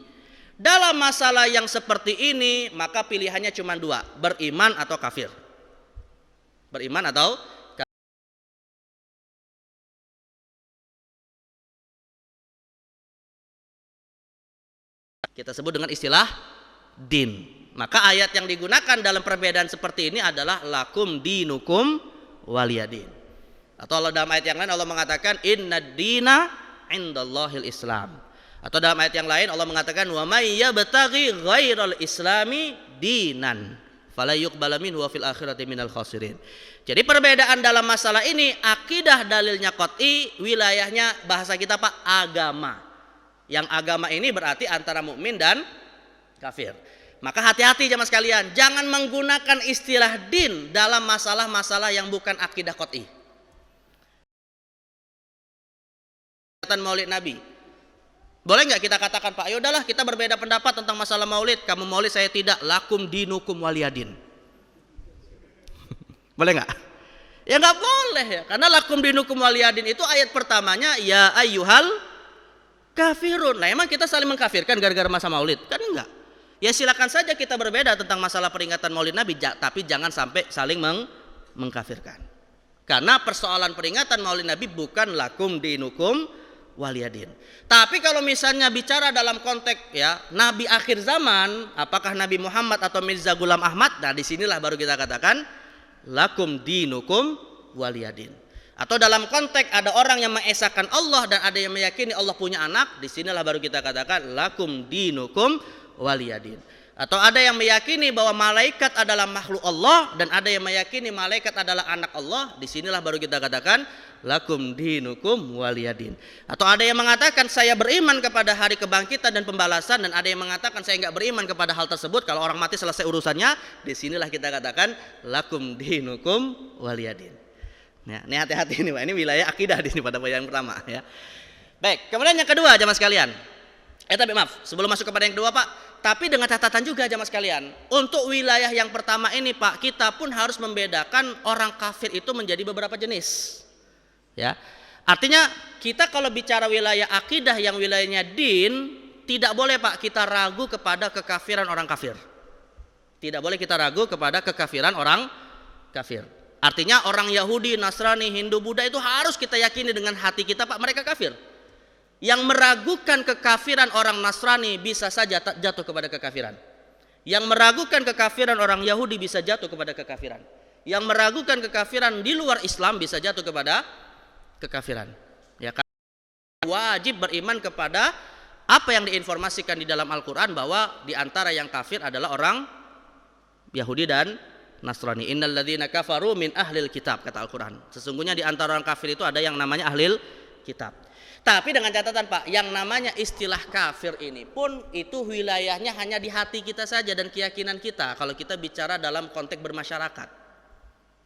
Dalam masalah yang seperti ini maka pilihannya cuma 2, beriman atau kafir. Beriman atau kafir. Kita sebut dengan istilah din. Maka ayat yang digunakan dalam perbedaan seperti ini adalah lakum dinukum waliyadin. Atau Allah dalam ayat yang lain Allah mengatakan innad dina indallahil Islam. Atau dalam ayat yang lain Allah mengatakan wa may yabtaghi ghairal islami dinan fala yuqbala minhu wa fil akhirati minal khasirin. Jadi perbedaan dalam masalah ini akidah dalilnya qat'i, wilayahnya bahasa kita Pak agama. Yang agama ini berarti antara mukmin dan kafir. Maka hati-hati jamaah sekalian, jangan menggunakan istilah din dalam masalah-masalah yang bukan akidah qat'i. Maulid Nabi. Boleh nggak kita katakan Pak, yaudahlah kita berbeda pendapat tentang masalah maulid, kamu maulid saya tidak, lakum dinukum waliyadin. Boleh nggak? Ya nggak boleh ya, karena lakum dinukum waliyadin itu ayat pertamanya ya ayyuhal kafirun. Nah emang kita saling mengkafirkan gara-gara masa maulid? Kan enggak. Ya silakan saja kita berbeda tentang masalah peringatan maulid Nabi, tapi jangan sampai saling mengkafirkan. Karena persoalan peringatan maulid Nabi bukan lakum dinukum waliyadin. Tapi kalau misalnya bicara dalam konteks ya Nabi akhir zaman, apakah Nabi Muhammad atau Mirza Ghulam Ahmad? Nah disinilah baru kita katakan lakum dinukum waliyadin. Atau dalam konteks ada orang yang mengesahkan Allah dan ada yang meyakini Allah punya anak, disinilah baru kita katakan lakum dinukum waliyadin. Atau ada yang meyakini bahwa malaikat adalah makhluk Allah dan ada yang meyakini malaikat adalah anak Allah, disinilah baru kita katakan lakum dinukum waliyadin. Atau ada yang mengatakan saya beriman kepada hari kebangkitan dan pembalasan, dan ada yang mengatakan saya enggak beriman kepada hal tersebut, kalau orang mati selesai urusannya, disinilah kita katakan lakum dinukum waliyadin. Nah, ini hati-hati ini Pak, ini wilayah akidah di sini pada poin yang pertama ya. Baik, kemudian yang kedua jamaah sekalian. Tapi maaf, sebelum masuk kepada yang kedua Pak, tapi dengan catatan juga jamaah sekalian, untuk wilayah yang pertama ini Pak, kita pun harus membedakan orang kafir itu menjadi beberapa jenis. Ya. Artinya kita kalau bicara wilayah akidah yang wilayahnya din, tidak boleh Pak kita ragu kepada kekafiran orang kafir. Tidak boleh kita ragu kepada kekafiran orang kafir. Artinya orang Yahudi, Nasrani, Hindu, Buddha itu harus kita yakini dengan hati kita Pak, mereka kafir. Yang meragukan kekafiran orang Nasrani bisa saja jatuh kepada kekafiran. Yang meragukan kekafiran orang Yahudi bisa jatuh kepada kekafiran. Yang meragukan kekafiran di luar Islam bisa jatuh kepada kekafiran. Ya, wajib beriman kepada apa yang diinformasikan di dalam Al-Quran, bahwa di antara yang kafir adalah orang Yahudi dan Nasrani. Innal ladzina kafaru min ahlil kitab, kata Al-Quran. Sesungguhnya di antara orang kafir itu ada yang namanya ahlil kitab. Tapi dengan catatan Pak, yang namanya istilah kafir ini pun itu wilayahnya hanya di hati kita saja dan keyakinan kita. Kalau kita bicara dalam konteks bermasyarakat,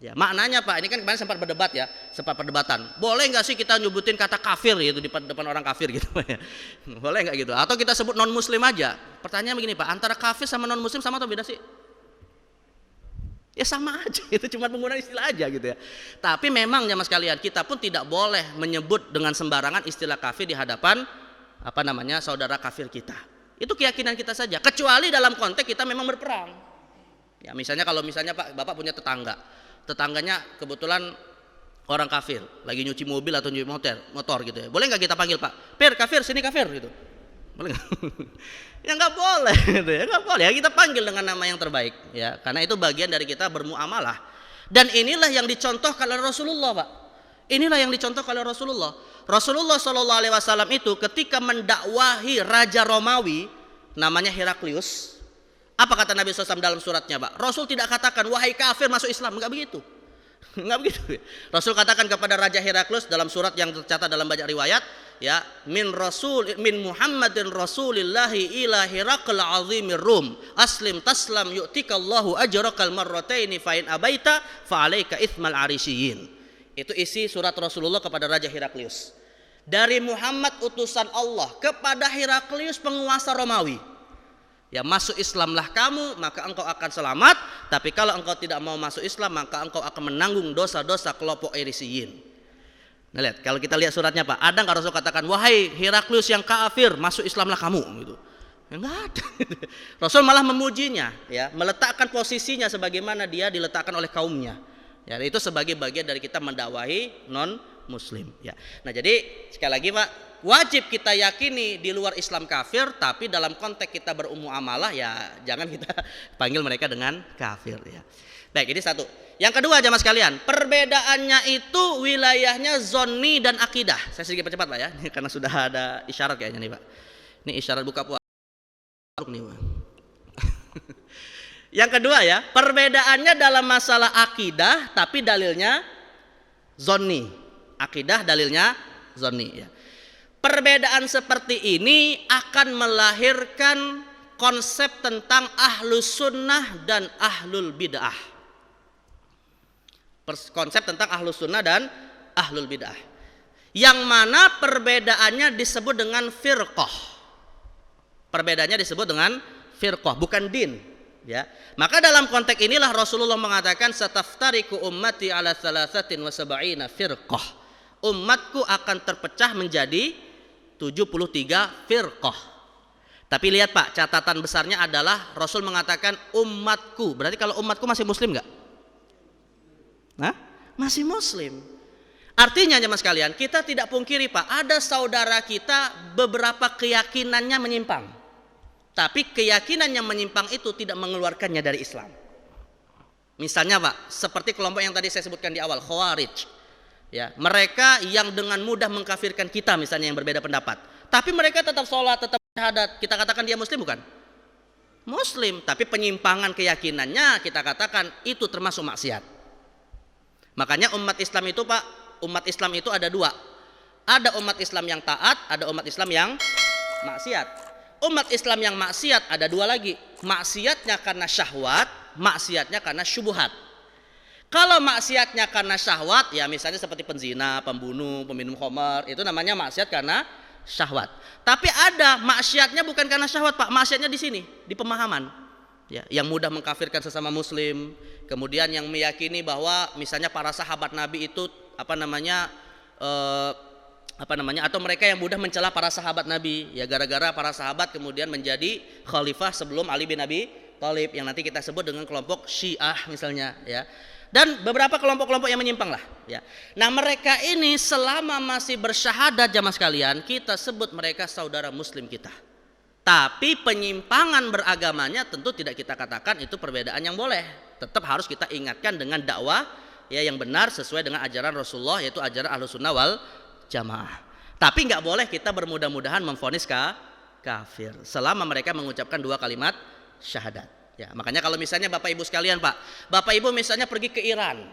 ya maknanya Pak, ini kan kemarin sempat berdebat ya, sempat perdebatan. Boleh nggak sih kita nyebutin kata kafir gitu di depan orang kafir gitu Pak ya? Boleh nggak gitu? Atau kita sebut non Muslim aja? Pertanyaan begini Pak, antara kafir sama non Muslim sama atau beda sih? Ya sama aja, itu cuma penggunaan istilah aja gitu ya. Tapi memang jamaah sekalian, kita pun tidak boleh menyebut dengan sembarangan istilah kafir di hadapan saudara kafir kita. Itu keyakinan kita saja, kecuali dalam konteks kita memang berperang. Ya misalnya kalau Pak, Bapak punya tetangganya kebetulan orang kafir, lagi nyuci mobil atau nyuci motor gitu ya. Boleh nggak kita panggil Pak, "Pir, kafir, sini kafir" gitu. Boleh nggak? Ya nggak boleh gitu ya, nggak boleh ya, kita panggil dengan nama yang terbaik ya, karena itu bagian dari kita bermuamalah. Dan inilah yang dicontohkan oleh Rasulullah Pak, inilah yang dicontohkan oleh Rasulullah. Rasulullah SAW itu ketika mendakwahi Raja Romawi namanya Heraklius, apa kata Nabi SAW dalam suratnya Pak? Rasul tidak katakan wahai kafir masuk Islam, nggak begitu. Nggak begitu. Rasul katakan kepada Raja Heraklius dalam surat yang tercatat dalam banyak riwayat, ya, min Muhammadin Rasulillahi ila Herakl azimir Rum aslim taslam yu'tikallahu ajrakal marrataini fa in abaita fa alaika itsmal arisyiyin. Itu isi surat Rasulullah kepada Raja Heraklius. Dari Muhammad utusan Allah kepada Heraklius penguasa Romawi. Ya, masuk Islamlah kamu maka engkau akan selamat, tapi kalau engkau tidak mau masuk Islam maka engkau akan menanggung dosa-dosa kelompok Irisiyin. Nah lihat, kalau kita lihat suratnya Pak, ada nggak Rasul katakan wahai Heraklius yang kafir masuk Islamlah kamu gitu? Ya nggak ada. Rasul malah memujinya, ya, meletakkan posisinya sebagaimana dia diletakkan oleh kaumnya. Ya, itu sebagai bagian dari kita mendakwahi non Muslim. Ya. Nah jadi sekali lagi Pak, wajib kita yakini di luar Islam kafir, tapi dalam konteks kita bermuamalah ya jangan kita panggil mereka dengan kafir ya. Baik, ini satu. Yang kedua jamaah sekalian, perbedaannya itu wilayahnya zonni dan akidah. Saya sedikit percepat Pak ya, karena sudah ada isyarat kayaknya nih Pak. Ini isyarat buka puasa nih Pak. Yang kedua ya, perbedaannya dalam masalah akidah tapi dalilnya zonni. Akidah dalilnya zonni ya. Perbedaan seperti ini akan melahirkan konsep tentang ahlus sunnah dan ahlul bid'ah. Konsep tentang ahlus sunnah dan ahlul bid'ah, yang mana perbedaannya disebut dengan firqah. Perbedaannya disebut dengan firqah, bukan din. Ya. Maka dalam konteks inilah Rasulullah mengatakan sataftariku ummati ala thalathatin wa sab'ina firqah. Umatku akan terpecah menjadi 73 firqah. Tapi lihat Pak, catatan besarnya adalah Rasul mengatakan umatku. Berarti kalau umatku masih muslim enggak? Nah, masih muslim. Artinya jemaah sekalian, kita tidak pungkiri Pak, ada saudara kita beberapa keyakinannya menyimpang. Tapi keyakinan yang menyimpang itu tidak mengeluarkannya dari Islam. Misalnya Pak, seperti kelompok yang tadi saya sebutkan di awal, Khawarij. Ya, mereka yang dengan mudah mengkafirkan kita misalnya yang berbeda pendapat. Tapi mereka tetap sholat, tetap syahadat. Kita katakan dia muslim bukan? Muslim, tapi penyimpangan keyakinannya kita katakan itu termasuk maksiat. Makanya umat Islam itu Pak, umat Islam itu ada dua. Ada umat Islam yang taat, ada umat Islam yang maksiat. Umat Islam yang maksiat ada dua lagi. Maksiatnya karena syahwat, maksiatnya karena syubhat. Kalau maksiatnya karena syahwat, ya misalnya seperti penzina, pembunuh, peminum khamar, itu namanya maksiat karena syahwat. Tapi ada maksiatnya bukan karena syahwat Pak, maksiatnya di sini, di pemahaman. Ya, yang mudah mengkafirkan sesama muslim, kemudian yang meyakini bahwa misalnya para sahabat Nabi itu atau mereka yang mudah mencela para sahabat Nabi, ya gara-gara para sahabat kemudian menjadi khalifah sebelum Ali bin Abi Thalib yang nanti kita sebut dengan kelompok Syiah misalnya, ya. Dan beberapa kelompok-kelompok yang menyimpang lah, ya. Nah, mereka ini selama masih bersyahadat jamaah sekalian, kita sebut mereka saudara muslim kita. Tapi penyimpangan beragamanya tentu tidak kita katakan itu perbedaan yang boleh. Tetap harus kita ingatkan dengan dakwah ya yang benar sesuai dengan ajaran Rasulullah, yaitu ajaran Ahlus Sunnah wal Jamaah. Tapi nggak boleh kita bermudah-mudahan memvonis kafir selama mereka mengucapkan dua kalimat syahadat. Ya, makanya kalau misalnya Bapak Ibu sekalian Pak, Bapak Ibu misalnya pergi ke Iran.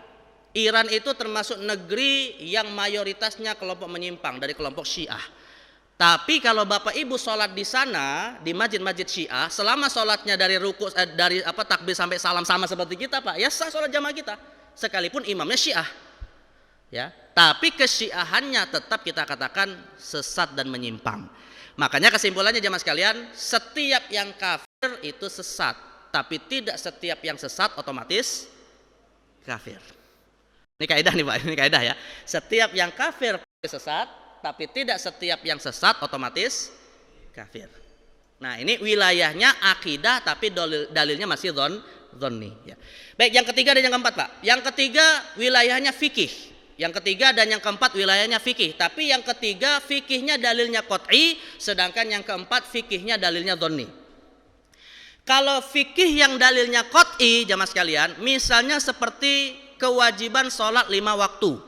Iran itu termasuk negeri yang mayoritasnya kelompok menyimpang dari kelompok Syiah. Tapi kalau Bapak Ibu sholat di sana di masjid-masjid Syiah, selama sholatnya dari ruku takbir sampai salam sama seperti kita Pak, ya sah sholat jamaah kita, sekalipun imamnya Syiah. Ya, tapi kesyiahannya tetap kita katakan sesat dan menyimpang. Makanya kesimpulannya jamaah sekalian, setiap yang kafir itu sesat, tapi tidak setiap yang sesat otomatis kafir. Ini kaidah nih Pak, ini kaidah ya. Setiap yang kafir sesat, tapi tidak setiap yang sesat otomatis kafir. Nah, ini wilayahnya akidah, tapi dalilnya masih dhonni. Ya. Baik, yang ketiga dan yang keempat Pak. Yang ketiga wilayahnya fikih. Yang ketiga dan yang keempat wilayahnya fikih. Tapi yang ketiga fikihnya dalilnya qat'i, sedangkan yang keempat fikihnya dalilnya dhonni. Kalau fikih yang dalilnya qat'i jamaah sekalian, misalnya seperti kewajiban sholat 5 waktu,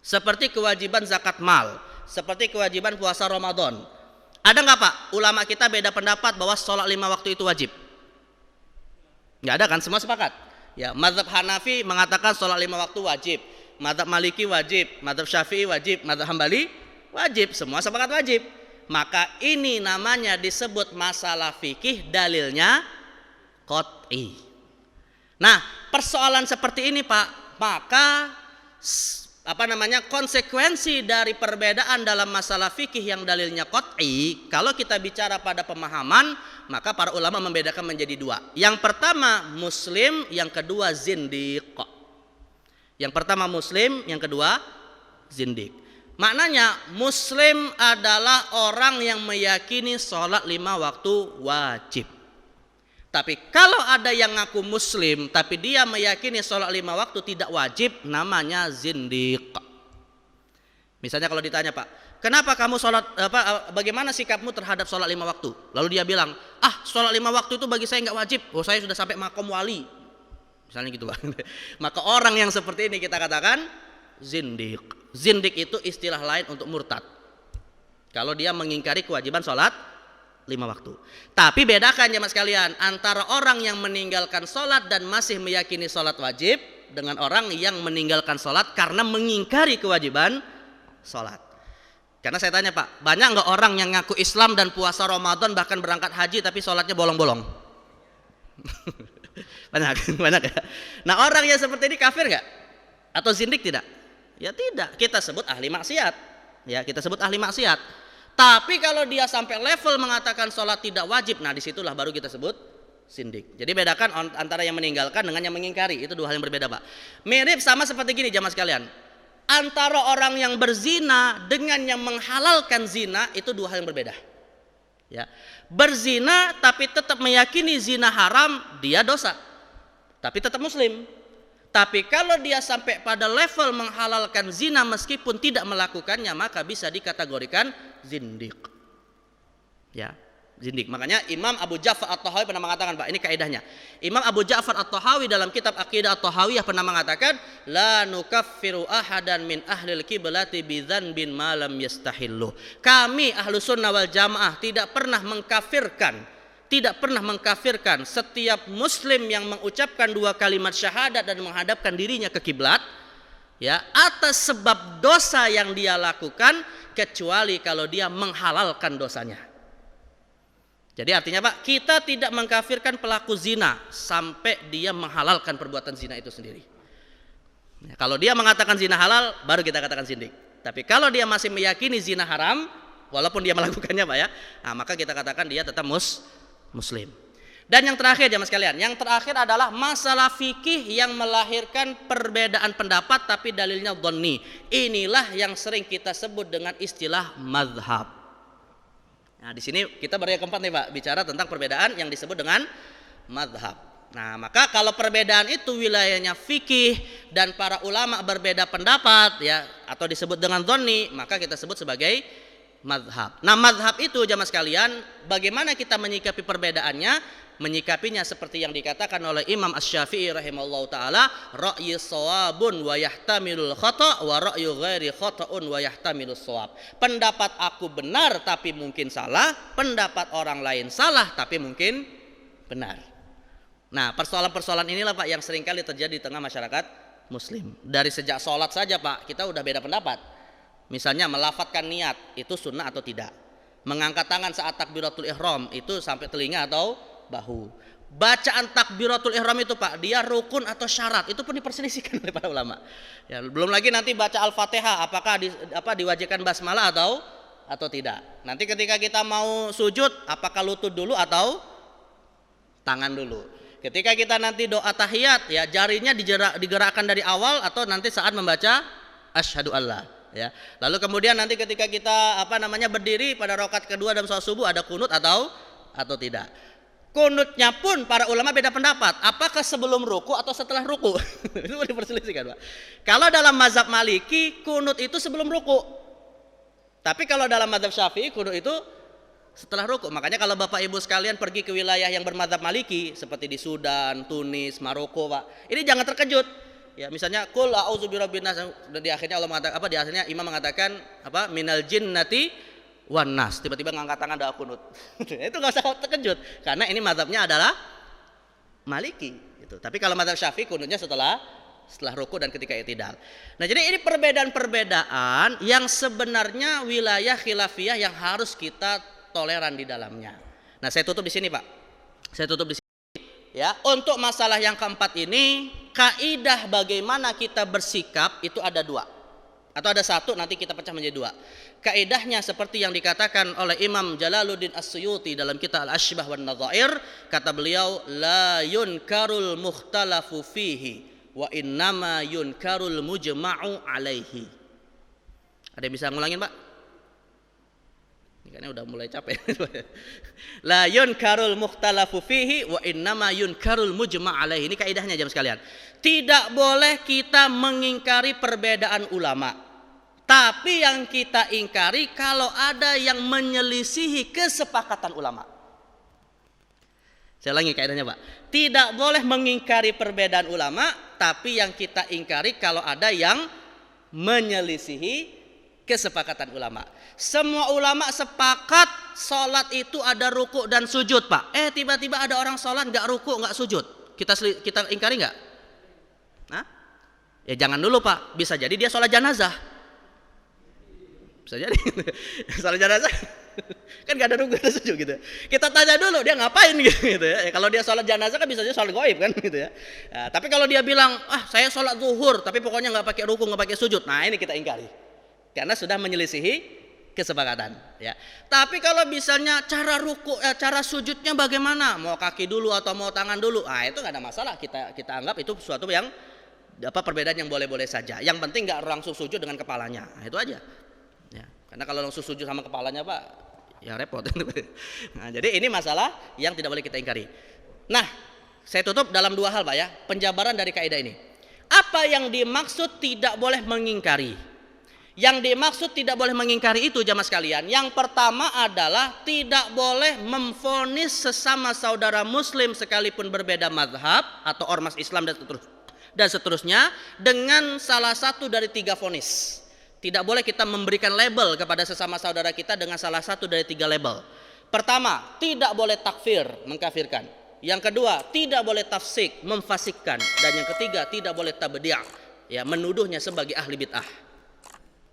seperti kewajiban zakat mal, seperti kewajiban puasa Ramadan. Ada nggak Pak ulama kita beda pendapat bahwa sholat 5 waktu itu wajib? Nggak ada kan, semua sepakat. Ya, mazhab Hanafi mengatakan sholat 5 waktu wajib, mazhab Maliki wajib, mazhab Syafi'i wajib, mazhab Hambali wajib, semua sepakat wajib. Maka ini namanya disebut masalah fikih dalilnya qat'i. Nah, persoalan seperti ini Pak, maka konsekuensi dari perbedaan dalam masalah fikih yang dalilnya qat'i, kalau kita bicara pada pemahaman, maka para ulama membedakan menjadi dua. Yang pertama muslim, yang kedua zindiq. Yang pertama muslim, yang kedua zindiq. Maknanya muslim adalah orang yang meyakini sholat 5 waktu wajib. Tapi kalau ada yang ngaku muslim tapi dia meyakini sholat 5 waktu tidak wajib, namanya zindiq. Misalnya kalau ditanya Pak, kenapa kamu sholat bagaimana sikapmu terhadap sholat 5 waktu? Lalu dia bilang, sholat 5 waktu itu bagi saya nggak wajib. Saya sudah sampai makom wali. Misalnya gitu Pak. Maka orang yang seperti ini kita katakan zindiq. Zindiq itu istilah lain untuk murtad. Kalau dia mengingkari kewajiban sholat 5 waktu. Tapi bedakan jemaah sekalian antara orang yang meninggalkan sholat dan masih meyakini sholat wajib dengan orang yang meninggalkan sholat karena mengingkari kewajiban sholat. Karena saya tanya Pak, banyak nggak orang yang ngaku Islam dan puasa Ramadan bahkan berangkat haji tapi sholatnya bolong-bolong? banyak ya. Nah, orang yang seperti ini kafir nggak? Atau zindik tidak? Ya tidak. Kita sebut ahli maksiat. Ya, kita sebut ahli maksiat. Tapi kalau dia sampai level mengatakan sholat tidak wajib, nah disitulah baru kita sebut sindik. Jadi bedakan antara yang meninggalkan dengan yang mengingkari, itu dua hal yang berbeda, Pak. Mirip sama seperti gini jamaah sekalian. Antara orang yang berzina dengan yang menghalalkan zina itu dua hal yang berbeda. Ya. Berzina tapi tetap meyakini zina haram, dia dosa. Tapi tetap muslim. Tapi kalau dia sampai pada level menghalalkan zina meskipun tidak melakukannya, maka bisa dikategorikan zindik. Ya, zindik. Makanya Imam Abu Ja'far At-Tahawi pernah mengatakan, Pak, ini kaidahnya. Imam Abu Ja'far At-Tahawi dalam kitab Aqidah At-Tahawiyah pernah mengatakan, la nukaffiru ahadan min ahlil kiblati bidzanbin ma lam yastahillu. Kami ahlu sunnah wal jamaah tidak pernah mengkafirkan setiap muslim yang mengucapkan dua kalimat syahadat dan menghadapkan dirinya ke kiblat, ya, atas sebab dosa yang dia lakukan, kecuali kalau dia menghalalkan dosanya. Jadi artinya, Pak, kita tidak mengkafirkan pelaku zina sampai dia menghalalkan perbuatan zina itu sendiri. Ya, kalau dia mengatakan zina halal, baru kita katakan zindik. Tapi kalau dia masih meyakini zina haram, walaupun dia melakukannya, Pak, ya, nah, maka kita katakan dia tetap muslim. Dan yang terakhir jamaah sekalian, yang terakhir adalah masalah fikih yang melahirkan perbedaan pendapat tapi dalilnya dhanni. Inilah yang sering kita sebut dengan istilah mazhab. Nah, di sini kita baru yang keempat nih, Pak, bicara tentang perbedaan yang disebut dengan mazhab. Nah, maka kalau perbedaan itu wilayahnya fikih dan para ulama berbeda pendapat, ya, atau disebut dengan dhanni, maka kita sebut sebagai mazhab. Nah, mazhab itu jamaah sekalian, bagaimana kita menyikapi perbedaannya? Menyikapinya seperti yang dikatakan oleh Imam Asy-Syafi'i rahimahullahu taala, ra'yi shawabun wa yahtamilul khata' wa ra'yu ghairi khata'un wa yahtamilus shawab. Pendapat aku benar tapi mungkin salah, pendapat orang lain salah tapi mungkin benar. Nah, persoalan-persoalan inilah, Pak, yang seringkali terjadi di tengah masyarakat muslim. Dari sejak sholat saja, Pak, kita udah beda pendapat. Misalnya melafadzkan niat itu sunnah atau tidak. Mengangkat tangan saat takbiratul ihram itu sampai telinga atau bahu. Bacaan takbiratul ihram itu, Pak, dia rukun atau syarat, itu pun diperselisihkan oleh para ulama. Ya, belum lagi nanti baca Al-Fatihah apakah diwajibkan basmalah atau tidak. Nanti ketika kita mau sujud apakah lutut dulu atau tangan dulu. Ketika kita nanti doa tahiyat, ya, jarinya digerakkan dari awal atau nanti saat membaca asyhadu alla. Ya. Lalu kemudian nanti ketika kita berdiri pada rakaat kedua dalam salat subuh ada kunut atau tidak. Kunutnya pun para ulama beda pendapat. Apakah sebelum ruku atau setelah ruku? Itu diperselisihkan, Pak. Kalau dalam mazhab Maliki kunut itu sebelum ruku. Tapi kalau dalam mazhab Syafi'i kunut itu setelah ruku. Makanya kalau Bapak Ibu sekalian pergi ke wilayah yang bermazhab Maliki seperti di Sudan, Tunis, Maroko, Pak, ini jangan terkejut. Ya, misalnya qul a'udzu birabbin nas, dan di akhirnya Allah mengatakan di akhirnya imam mengatakan minal jinnati wan nas, tiba-tiba ngangkat tangan doa kunut. Itu enggak usah terkejut karena ini mazhabnya adalah Maliki gitu. Tapi kalau mazhab Syafi'i kunutnya setelah ruku dan ketika i'tidal. Nah, jadi ini perbedaan-perbedaan yang sebenarnya wilayah khilafiyah yang harus kita toleran di dalamnya. Nah, saya tutup di sini, Pak. Ya, untuk masalah yang keempat ini, kaidah bagaimana kita bersikap itu ada dua atau ada satu, nanti kita pecah menjadi dua. Kaidahnya seperti yang dikatakan oleh Imam Jalaluddin As-Suyuti dalam kitab Al-Ashbah wan Nadhair, kata beliau, la yunkarul mukhtalafu fihi wa innama yunkarul mujma'u alaihi. Ada yang bisa ngulangin, Pak? Kayaknya udah mulai capek. La yunkarul mukhtalafu fihi wa innama yunkarul mujma' alaihi. Ini kaidahnya jamaah sekalian. Tidak boleh kita mengingkari perbedaan ulama. Tapi yang kita ingkari kalau ada yang menyelisihi kesepakatan ulama. Saya ulangi kaidahnya, Pak. Tidak boleh mengingkari perbedaan ulama, tapi yang kita ingkari kalau ada yang menyelisihi kesepakatan ulama. Semua ulama sepakat sholat itu ada ruku dan sujud, Pak. Tiba-tiba ada orang sholat nggak ruku nggak sujud. Kita ingkari nggak? Nah, ya jangan dulu, Pak. Bisa jadi dia sholat janazah. Bisa jadi sholat janazah kan nggak ada ruku dan sujud gitu. Kita tanya dulu dia ngapain gitu ya. Kalau dia sholat janazah kan bisa jadi sholat gaib kan gitu ya. Nah, tapi kalau dia bilang saya sholat zuhur tapi pokoknya nggak pakai ruku nggak pakai sujud, nah ini kita ingkari karena sudah menyelisihi kesepakatan, ya. Tapi kalau misalnya cara cara sujudnya bagaimana, mau kaki dulu atau mau tangan dulu, itu nggak ada masalah. Kita anggap itu sesuatu yang perbedaan yang boleh-boleh saja. Yang penting nggak langsung sujud dengan kepalanya, itu aja. Ya. Karena kalau langsung sujud sama kepalanya Pak, ya repot. Nah, jadi ini masalah yang tidak boleh kita ingkari. Nah, saya tutup dalam dua hal Pak ya, penjabaran dari kaidah ini. Apa yang dimaksud tidak boleh mengingkari? Yang dimaksud tidak boleh mengingkari itu jamaah sekalian, yang pertama adalah tidak boleh memvonis sesama saudara muslim sekalipun berbeda mazhab atau ormas Islam dan seterusnya dengan salah satu dari tiga vonis. Tidak boleh kita memberikan label kepada sesama saudara kita dengan salah satu dari tiga label. Pertama, tidak boleh takfir, mengkafirkan. Yang kedua, tidak boleh tafsik, memfasikkan. Dan yang ketiga, tidak boleh tabdi', ya, menuduhnya sebagai ahli bid'ah.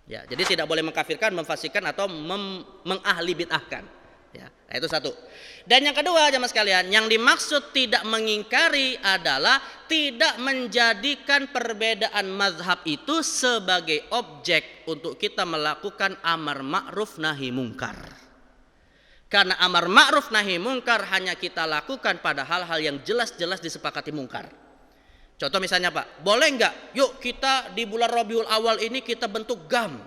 Ya, jadi tidak boleh mengkafirkan, memfasikkan atau mengahli bid'ahkan. Ya, itu satu. Dan yang kedua jamaah sekalian, yang dimaksud tidak mengingkari adalah tidak menjadikan perbedaan mazhab itu sebagai objek untuk kita melakukan amar ma'ruf nahi mungkar. Karena amar ma'ruf nahi mungkar hanya kita lakukan pada hal-hal yang jelas-jelas disepakati mungkar. Contoh misalnya Pak, boleh nggak? Yuk kita di bulan Rabiul Awal ini kita bentuk GAM.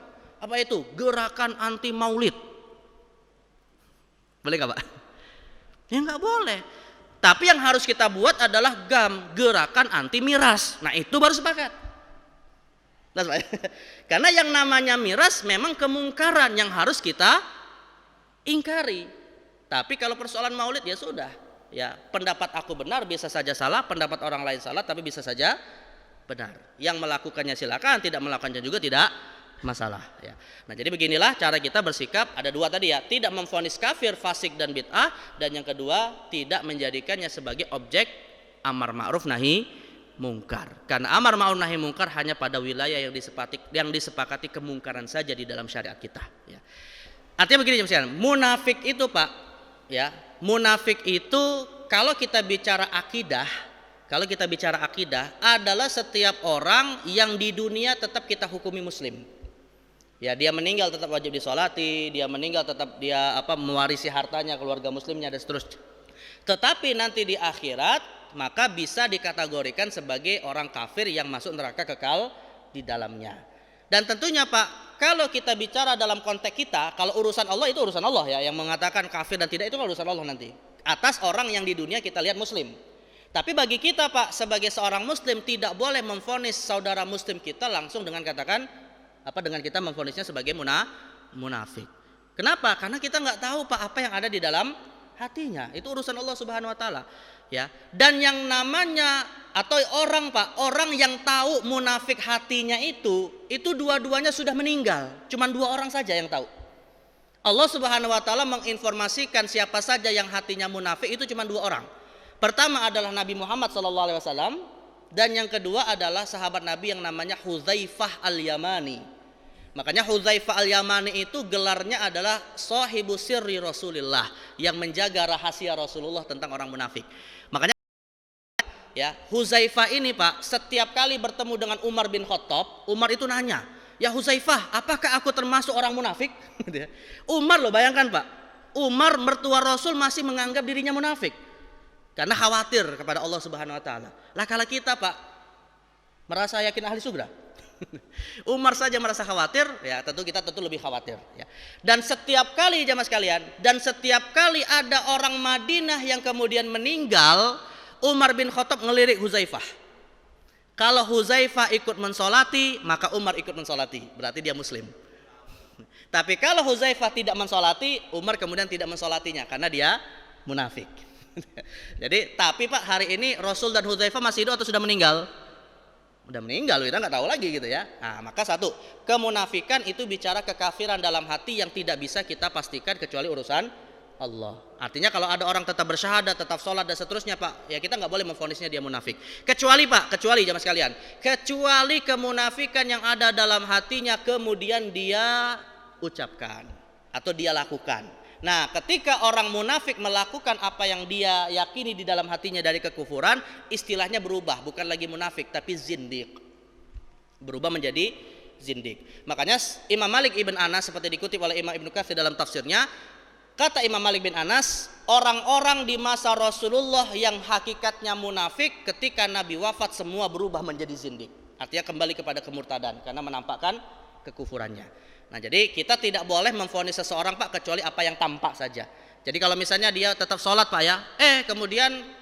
Apa itu? Gerakan anti maulid. Boleh nggak Pak? Ya nggak boleh. Tapi yang harus kita buat adalah GAM, gerakan anti miras. Nah itu baru sepakat. Nah, karena yang namanya miras memang kemungkaran yang harus kita ingkari. Tapi kalau persoalan maulid ya sudah. Ya, pendapat aku benar bisa saja salah, pendapat orang lain salah tapi bisa saja benar. Yang melakukannya silakan, tidak melakukannya juga tidak masalah, ya. Nah, jadi beginilah cara kita bersikap. Ada dua tadi ya, tidak memvonis kafir, fasik dan bid'ah, dan yang kedua tidak menjadikannya sebagai objek amar ma'ruf nahi mungkar. Karena amar ma'ruf nahi mungkar hanya pada wilayah yang disepakati kemungkaran saja di dalam syariat kita, ya. Artinya begini misalnya, munafik itu Pak, ya. Munafik itu kalau kita bicara akidah adalah setiap orang yang di dunia tetap kita hukumi muslim. Ya, dia meninggal tetap wajib disolati, dia meninggal tetap dia mewarisi hartanya keluarga muslimnya dan seterusnya. Tetapi nanti di akhirat maka bisa dikategorikan sebagai orang kafir yang masuk neraka kekal di dalamnya. Dan tentunya Pak, kalau kita bicara dalam konteks kita, kalau urusan Allah itu urusan Allah ya, yang mengatakan kafir dan tidak itu urusan Allah nanti. Atas orang yang di dunia kita lihat muslim. Tapi bagi kita Pak, sebagai seorang muslim tidak boleh memvonis saudara muslim kita langsung dengan katakan dengan kita memvonisnya sebagai munafik. Kenapa? Karena kita nggak tahu Pak apa yang ada di dalam hatinya. Itu urusan Allah Subhanahu wa taala. Ya, dan yang namanya atau orang yang tahu munafik hatinya itu dua-duanya sudah meninggal. Cuman dua orang saja yang tahu. Allah Subhanahu wa taala menginformasikan siapa saja yang hatinya munafik itu cuma dua orang. Pertama adalah Nabi Muhammad SAW, dan yang kedua adalah sahabat Nabi yang namanya Hudzaifah Al-Yamani. Makanya Hudzaifah Al-Yamani itu gelarnya adalah sahibu sirri Rasulillah, yang menjaga rahasia Rasulullah tentang orang munafik. Makanya ya, Hudzaifah ini Pak, setiap kali bertemu dengan Umar bin Khattab, Umar itu nanya, "Ya Hudzaifah, apakah aku termasuk orang munafik?" Umar loh, bayangkan Pak, Umar mertua Rasul masih menganggap dirinya munafik karena khawatir kepada Allah Subhanahu wa taala. Lah kalau kita Pak merasa yakin ahli surga, Umar saja merasa khawatir, ya tentu kita lebih khawatir, ya. Dan setiap kali jamaah sekalian, ada orang Madinah yang kemudian meninggal, Umar bin Khattab ngelirik Hudzaifah. Kalau Hudzaifah ikut mensolati, maka Umar ikut mensolati, berarti dia muslim. Tapi kalau Hudzaifah tidak mensolati, Umar kemudian tidak mensolatinya karena dia munafik. Jadi, tapi Pak, hari ini Rasul dan Hudzaifah masih hidup atau sudah meninggal? Udah meninggal, kita nggak tahu lagi gitu ya. Nah, maka satu, kemunafikan itu bicara kekafiran dalam hati yang tidak bisa kita pastikan kecuali urusan Allah. Artinya kalau ada orang tetap bersyahadat, tetap sholat dan seterusnya Pak, ya kita nggak boleh memvonisnya dia munafik. Kecuali jamaah sekalian, kecuali kemunafikan yang ada dalam hatinya kemudian dia ucapkan atau dia lakukan. Nah, ketika orang munafik melakukan apa yang dia yakini di dalam hatinya dari kekufuran, istilahnya berubah, bukan lagi munafik tapi zindiq. Berubah menjadi zindik. Makanya Imam Malik ibn Anas seperti dikutip oleh Imam Ibnu Katsir dalam tafsirnya, kata Imam Malik bin Anas, orang-orang di masa Rasulullah yang hakikatnya munafik ketika Nabi wafat semua berubah menjadi zindik. Artinya kembali kepada kemurtadan karena menampakkan kekufurannya. Nah, jadi kita tidak boleh memvonis seseorang Pak kecuali apa yang tampak saja. Jadi kalau misalnya dia tetap sholat Pak ya, kemudian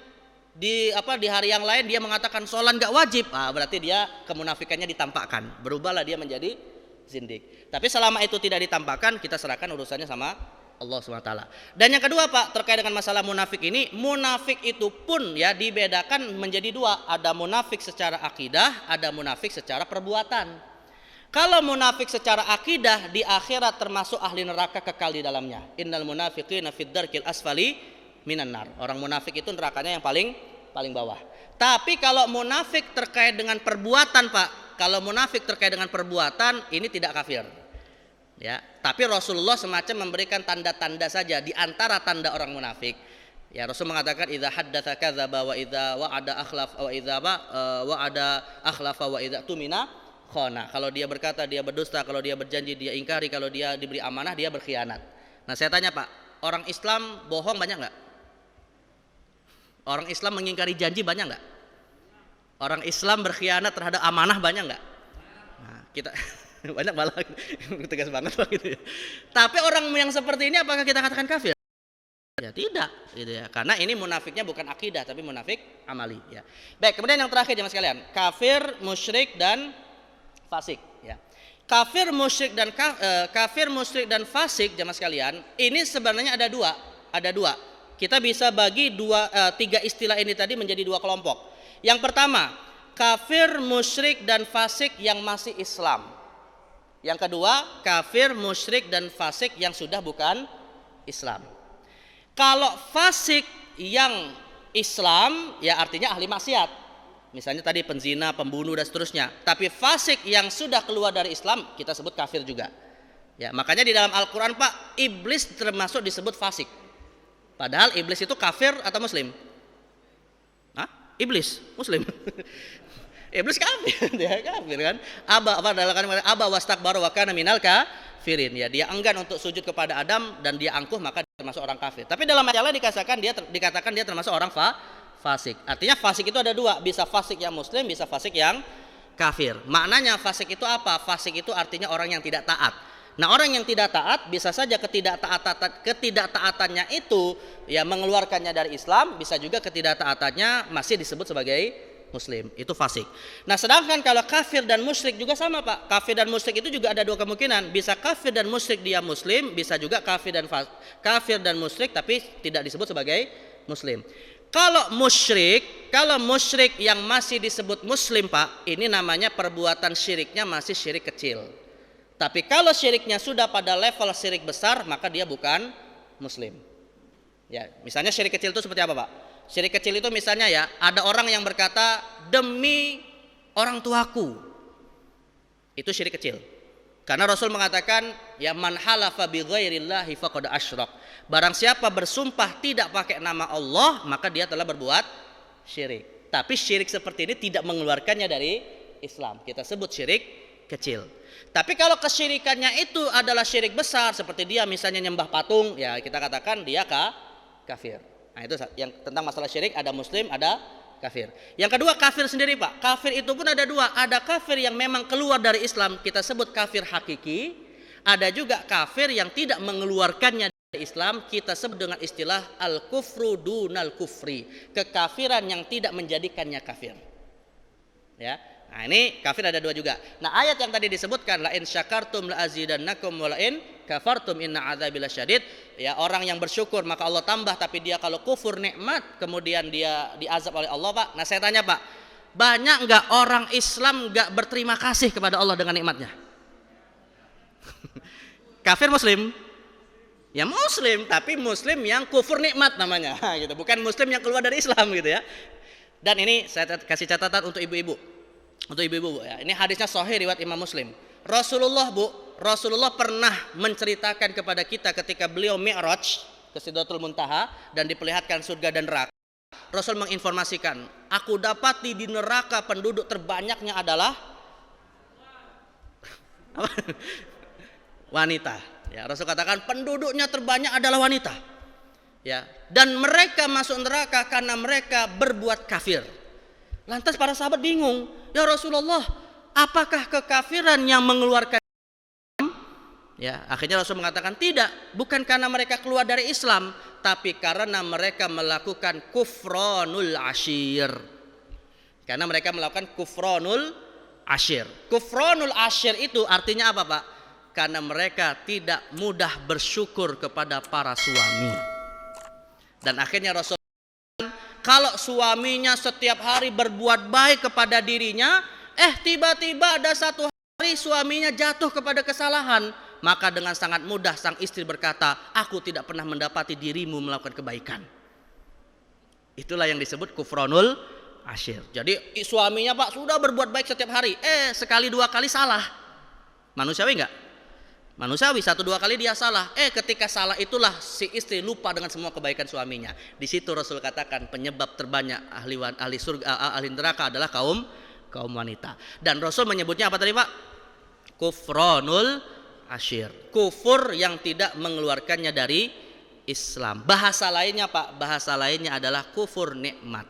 di hari yang lain dia mengatakan sholat nggak wajib, berarti dia kemunafikannya ditampakkan, berubahlah dia menjadi zindik. Tapi selama itu tidak ditampakkan, kita serahkan urusannya sama Allah SWT. Dan yang kedua Pak, terkait dengan masalah munafik ini, munafik itu pun ya dibedakan menjadi dua, ada munafik secara akidah, ada munafik secara perbuatan. Kalau munafik secara akidah di akhirat termasuk ahli neraka kekal di dalamnya. Innal munafiqina fid darkil asfali minan nar. Orang munafik itu nerakanya yang paling bawah. Tapi kalau munafik terkait dengan perbuatan Pak, kalau munafik terkait dengan perbuatan ini tidak kafir. Ya, tapi Rasulullah semacam memberikan tanda-tanda saja di antara tanda orang munafik. Ya, Rasul mengatakan idza haddatsa kadzaba wa idza wa'ada akhlafa wa idza wa'ada akhlafa wa idza tumina khana. Kalau dia berkata dia berdusta, kalau dia berjanji dia ingkari, kalau dia diberi amanah dia berkhianat. Nah, saya tanya Pak, orang Islam bohong banyak enggak? Orang Islam mengingkari janji banyak enggak? Orang Islam berkhianat terhadap amanah banyak enggak? Nah, kita banyak malah tegas banget Pak gitu ya. Tapi orang yang seperti ini apakah kita katakan kafir? Ya tidak, gitu ya. Karena ini munafiknya bukan akidah tapi munafik amali ya. Baik, kemudian yang terakhir jemaah sekalian, kafir, musyrik dan fasik ya. Kafir, musyrik dan fasik jemaah sekalian, ini sebenarnya ada dua. Kita bisa bagi tiga istilah ini tadi menjadi dua kelompok. Yang pertama, kafir, musyrik dan fasik yang masih Islam. Yang kedua, kafir, musyrik dan fasik yang sudah bukan Islam. Kalau fasik yang Islam ya artinya ahli maksiat. Misalnya tadi penzina, pembunuh dan seterusnya. Tapi fasik yang sudah keluar dari Islam kita sebut kafir juga. Ya, makanya di dalam Al-Qur'an Pak, iblis termasuk disebut fasik. Padahal iblis itu kafir atau muslim? Iblis muslim. Iblis kafir, dia kafir kan? Aba wastakbara wa kana minal kafirin. Ya, dia enggan untuk sujud kepada Adam dan dia angkuh maka dia termasuk orang kafir. Tapi dalam ayat lain dikatakan dia termasuk orang fasik. Artinya fasik itu ada dua, bisa fasik yang muslim, bisa fasik yang kafir. Maknanya fasik itu apa? Fasik itu artinya orang yang tidak taat. Nah, orang yang tidak taat bisa saja ketidaktaatannya itu ya mengeluarkannya dari Islam, bisa juga ketidaktaatannya masih disebut sebagai muslim. Itu fasik. Nah, sedangkan kalau kafir dan musyrik juga sama Pak. Kafir dan musyrik itu juga ada dua kemungkinan. Bisa kafir dan musyrik dia muslim, bisa juga kafir dan musyrik tapi tidak disebut sebagai muslim. Kalau musyrik yang masih disebut muslim Pak, ini namanya perbuatan syiriknya masih syirik kecil. Tapi kalau syiriknya sudah pada level syirik besar, maka dia bukan muslim. Ya, misalnya syirik kecil itu seperti apa Pak? Syirik kecil itu misalnya ya, ada orang yang berkata demi orang tuaku. Itu syirik kecil. Karena Rasul mengatakan ya man halafa bi ghairillahi faqad asyrak. Barang siapa bersumpah tidak pakai nama Allah, maka dia telah berbuat syirik. Tapi syirik seperti ini tidak mengeluarkannya dari Islam. Kita sebut syirik kecil. Tapi kalau kesyirikannya itu adalah syirik besar, seperti dia misalnya nyembah patung, ya kita katakan dia kafir. Nah, itu yang tentang masalah syirik, ada muslim, ada kafir. Yang kedua kafir sendiri Pak. Kafir itu pun ada dua. Ada kafir yang memang keluar dari Islam, kita sebut kafir hakiki. Ada juga kafir yang tidak mengeluarkannya dari Islam, kita sebut dengan istilah al-kufru dunal kufri. Kekafiran yang tidak menjadikannya kafir. Ya. Nah, ini kafir ada dua juga. Nah, ayat yang tadi disebutkan la in syakartum la azidannakum wa la in kafartum inna adzabi lasyadid. Ya, orang yang bersyukur maka Allah tambah, tapi dia kalau kufur nikmat kemudian dia diazab oleh Allah Pak. Nah, saya tanya Pak, banyak enggak orang Islam enggak berterima kasih kepada Allah dengan nikmatnya? Kafir muslim? Ya muslim, tapi muslim yang kufur nikmat namanya gitu. Bukan muslim yang keluar dari Islam gitu ya. Dan ini saya kasih catatan untuk ibu-ibu. Untuk ibu-ibu ya. Ini hadisnya sahih riwayat Imam Muslim. Rasulullah pernah menceritakan kepada kita ketika beliau Mi'raj ke Sidratul Muntaha dan diperlihatkan surga dan neraka. Rasul menginformasikan, aku dapati di neraka penduduk terbanyaknya adalah Wanita. Ya, Rasul katakan penduduknya terbanyak adalah wanita. Ya, dan mereka masuk neraka karena mereka berbuat kafir. Lantas para sahabat bingung, ya Rasulullah, apakah kekafiran yang mengeluarkan? Ya, akhirnya Rasul mengatakan tidak, bukan karena mereka keluar dari Islam, tapi karena mereka melakukan kufranul asyir. Karena mereka melakukan kufranul asyir. Kufranul asyir itu artinya apa, Pak? Karena mereka tidak mudah bersyukur kepada para suami. Dan akhirnya Rasul, kalau suaminya setiap hari berbuat baik kepada dirinya, tiba-tiba ada satu hari suaminya jatuh kepada kesalahan, maka dengan sangat mudah sang istri berkata, aku tidak pernah mendapati dirimu melakukan kebaikan. Itulah yang disebut kufranul asyir. Jadi suaminya, Pak, sudah berbuat baik setiap hari, sekali dua kali salah. Manusiawi enggak? Manusiawi, satu dua kali dia salah. Ketika salah itulah si istri lupa dengan semua kebaikan suaminya. Di situ Rasul katakan penyebab terbanyak ahli surga, ahli neraka adalah kaum wanita. Dan Rasul menyebutnya apa tadi, Pak? Kufranul asyir. Kufur yang tidak mengeluarkannya dari Islam. Bahasa lainnya, Pak, bahasa lainnya adalah kufur nikmat.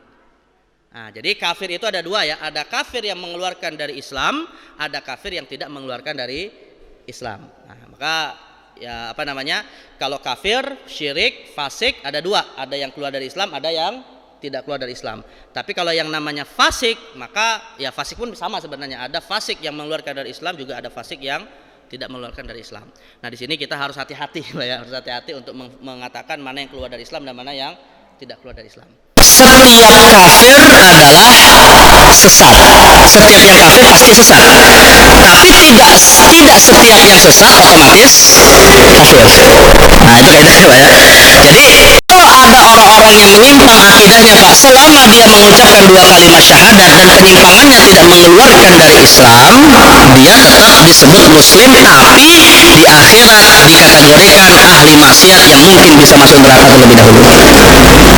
Nah, jadi kafir itu ada dua ya. Ada kafir yang mengeluarkan dari Islam, ada kafir yang tidak mengeluarkan dari Islam. Nah, maka ya apa namanya? Kalau kafir, syirik, fasik ada dua. Ada yang keluar dari Islam, ada yang tidak keluar dari Islam. Tapi kalau yang namanya fasik, maka ya fasik pun sama sebenarnya. Ada fasik yang mengeluarkan dari Islam, juga ada fasik yang tidak mengeluarkan dari Islam. Nah, di sini kita harus hati-hati ya, harus hati-hati untuk mengatakan mana yang keluar dari Islam dan mana yang tidak keluar dari Islam.
Setiap kafir adalah sesat. Setiap yang kafir pasti sesat. Tapi tidak setiap yang sesat otomatis kafir. Nah, itu kaidahnya, Pak ya. Jadi kalau ada orang-orang yang menyimpang akidahnya, Pak, selama dia mengucapkan dua kalimat syahadat dan penyimpangannya tidak mengeluarkan dari Islam, dia tetap disebut muslim, tapi di akhirat dikategorikan ahli maksiat yang mungkin bisa masuk neraka terlebih dahulu.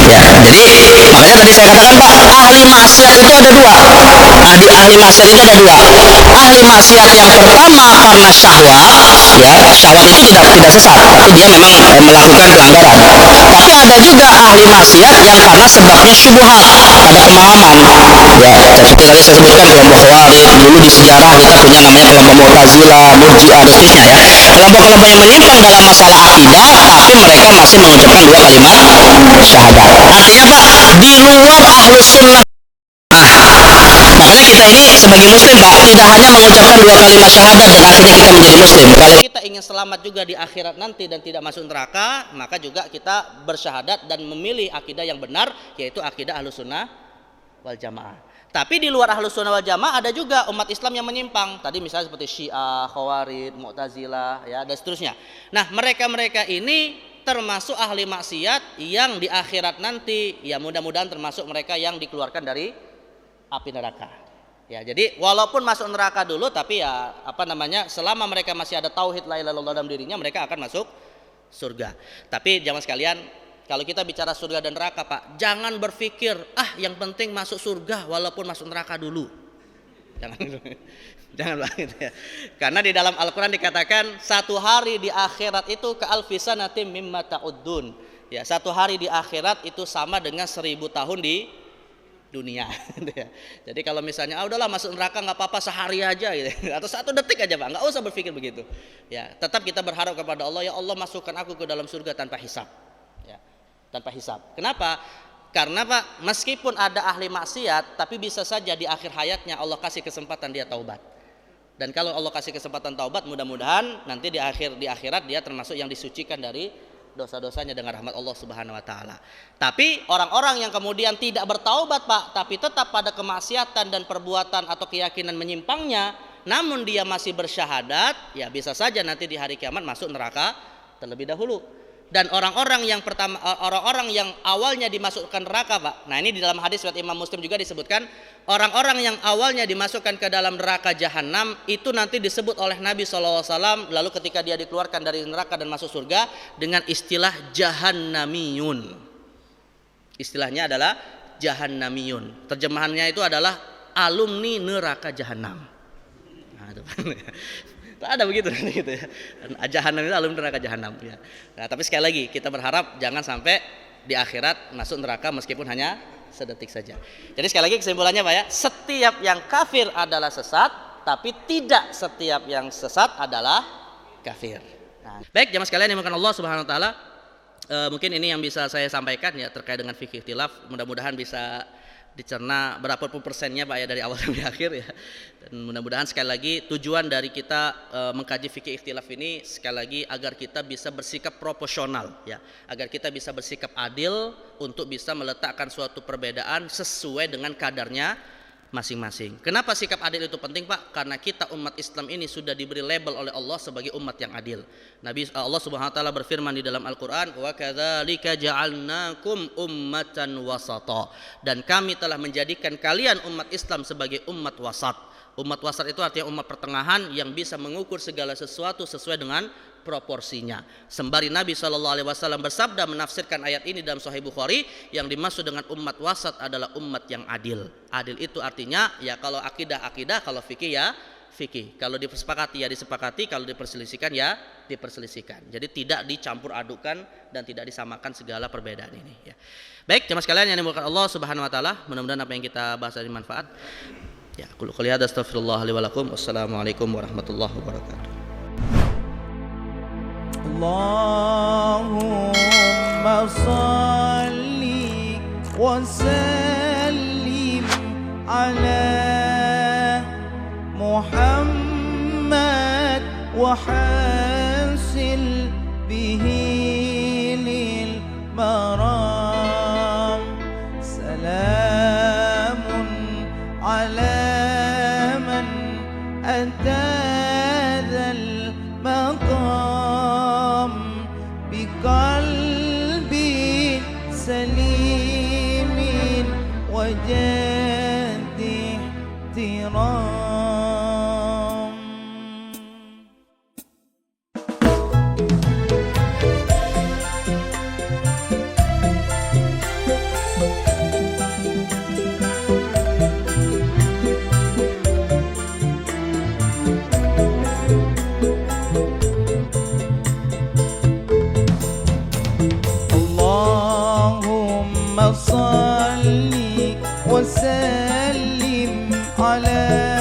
Ya, jadi makanya tadi saya katakan, Pak, ahli maksiat itu ada dua. Nah, di ahli maksiat itu ada dua. Ahli maksiat yang pertama karena syahwat, ya, syahwat itu tidak sesat, tapi dia memang melakukan pelanggaran. Tapi ada juga ahli maksiat yang karena sebabnya syubhat, ada pemahaman. Ya, seperti tadi saya sebutkan kelompok Khawarij, dulu di sejarah kita punya namanya kelompok Mu'tazilah, Murji'ah dan seterusnya ya. Kelompok-kelompok yang menyimpang dalam masalah akidah, tapi mereka masih mengucapkan dua kalimat syahadat. Artinya, Pak, di luar ahlus sunnah. Makanya kita ini sebagai muslim, Pak, tidak hanya mengucapkan dua kalimat syahadat dan akhirnya kita menjadi muslim.
Kalau kita ingin selamat juga di akhirat nanti dan tidak masuk neraka, maka juga kita bersyahadat dan memilih akidah yang benar, yaitu akidah ahlus sunnah wal jamaah. Tapi di luar ahlus sunnah wal jamaah ada juga umat Islam yang menyimpang. Tadi misalnya seperti Syiah, Khawarij, Mu'tazilah, ya, dan seterusnya. Nah, mereka-mereka ini termasuk ahli maksiat yang di akhirat nanti, ya mudah-mudahan termasuk mereka yang dikeluarkan dari api neraka. Ya, jadi walaupun masuk neraka dulu, tapi ya apa namanya, selama mereka masih ada tauhid la ilaha illallah dalam dirinya, mereka akan masuk surga. Tapi jamaah sekalian, kalau kita bicara surga dan neraka, Pak, jangan berpikir yang penting masuk surga walaupun masuk neraka dulu. Jangan banget ya. Karena di dalam Al-Qur'an dikatakan satu hari di akhirat itu ka alfi sanatin mimma ta'uddun. Ya, satu hari di akhirat itu sama dengan 1000 tahun di dunia. Jadi kalau misalnya udahlah masuk neraka nggak apa-apa sehari aja gitu, atau 1 detik aja, Pak, nggak usah berpikir begitu. Ya, tetap kita berharap kepada Allah, ya Allah masukkan aku ke dalam surga tanpa hisab. Ya, tanpa hisab. Kenapa? Karena, Pak, meskipun ada ahli maksiat, tapi bisa saja di akhir hayatnya Allah kasih kesempatan dia taubat. Dan kalau Allah kasih kesempatan taubat, mudah-mudahan nanti di akhirat dia termasuk yang disucikan dari dosa-dosanya dengan rahmat Allah Subhanahu wa taala. Tapi orang-orang yang kemudian tidak bertaubat, Pak, tapi tetap pada kemaksiatan dan perbuatan atau keyakinan menyimpangnya, namun dia masih bersyahadat, ya bisa saja nanti di hari kiamat masuk neraka terlebih dahulu. Dan orang-orang yang pertama, orang-orang yang awalnya dimasukkan neraka, Pak. Nah, ini di dalam hadis riwayat Imam Muslim juga disebutkan, orang-orang yang awalnya dimasukkan ke dalam neraka jahanam itu nanti disebut oleh Nabi SAW, lalu ketika dia dikeluarkan dari neraka dan masuk surga dengan istilah jahannamiyun. Istilahnya adalah jahannamiyun. Terjemahannya itu adalah alumni neraka jahanam. Nah, itu. Ada begitu gitu ya. Jahanam itu alumni neraka jahanam ya. Nah, tapi sekali lagi kita berharap jangan sampai di akhirat masuk neraka meskipun hanya sedetik saja. Jadi sekali lagi kesimpulannya Pak ya, setiap yang kafir adalah sesat, tapi tidak setiap yang sesat adalah kafir. Nah, baik jamaah sekalian yang dimuliakan Allah Subhanahu wa taala, mungkin ini yang bisa saya sampaikan ya terkait dengan fikih ikhtilaf. Mudah-mudahan bisa dicerna berapa puluh persennya Pak ya dari awal sampai akhir ya. Dan mudah-mudahan sekali lagi tujuan dari kita mengkaji fikih ikhtilaf ini sekali lagi agar kita bisa bersikap proporsional ya, agar kita bisa bersikap adil untuk bisa meletakkan suatu perbedaan sesuai dengan kadarnya masing-masing. Kenapa sikap adil itu penting Pak? Karena kita umat Islam ini sudah diberi label oleh Allah sebagai umat yang adil. Nabi Allah Subhanahu wa taala berfirman di dalam Al-Qur'an, "Wa kadzalika ja'alnakum ummatan wasata." Dan kami telah menjadikan kalian umat Islam sebagai umat wasat. Umat wasat itu artinya umat pertengahan yang bisa mengukur segala sesuatu sesuai dengan proporsinya. Sembari Nabi SAW bersabda menafsirkan ayat ini dalam Sahih Bukhari, yang dimaksud dengan umat wasat adalah umat yang adil. Adil itu artinya ya kalau akidah, kalau fikih ya fikih, kalau disepakati ya disepakati, kalau diperselisihkan ya diperselisihkan. Jadi tidak dicampur adukan dan tidak disamakan segala perbedaan ini ya. Baik jemaah sekalian yang dimuliakan Allah Subhanahu wa taala, mudah-mudahan apa yang kita bahas ini manfaat. Ya, qul qouli hadza astaghfirullah li wa lakum. Wassalamualaikum warahmatullahi wabarakatuh.
Allahumma salli wa sallim ala Muhammad wa hasil bihi lil maram salamun ala man atadhal maqam biqalbin salimin wajadi ihtiram. Allahumma salli wa sallim ala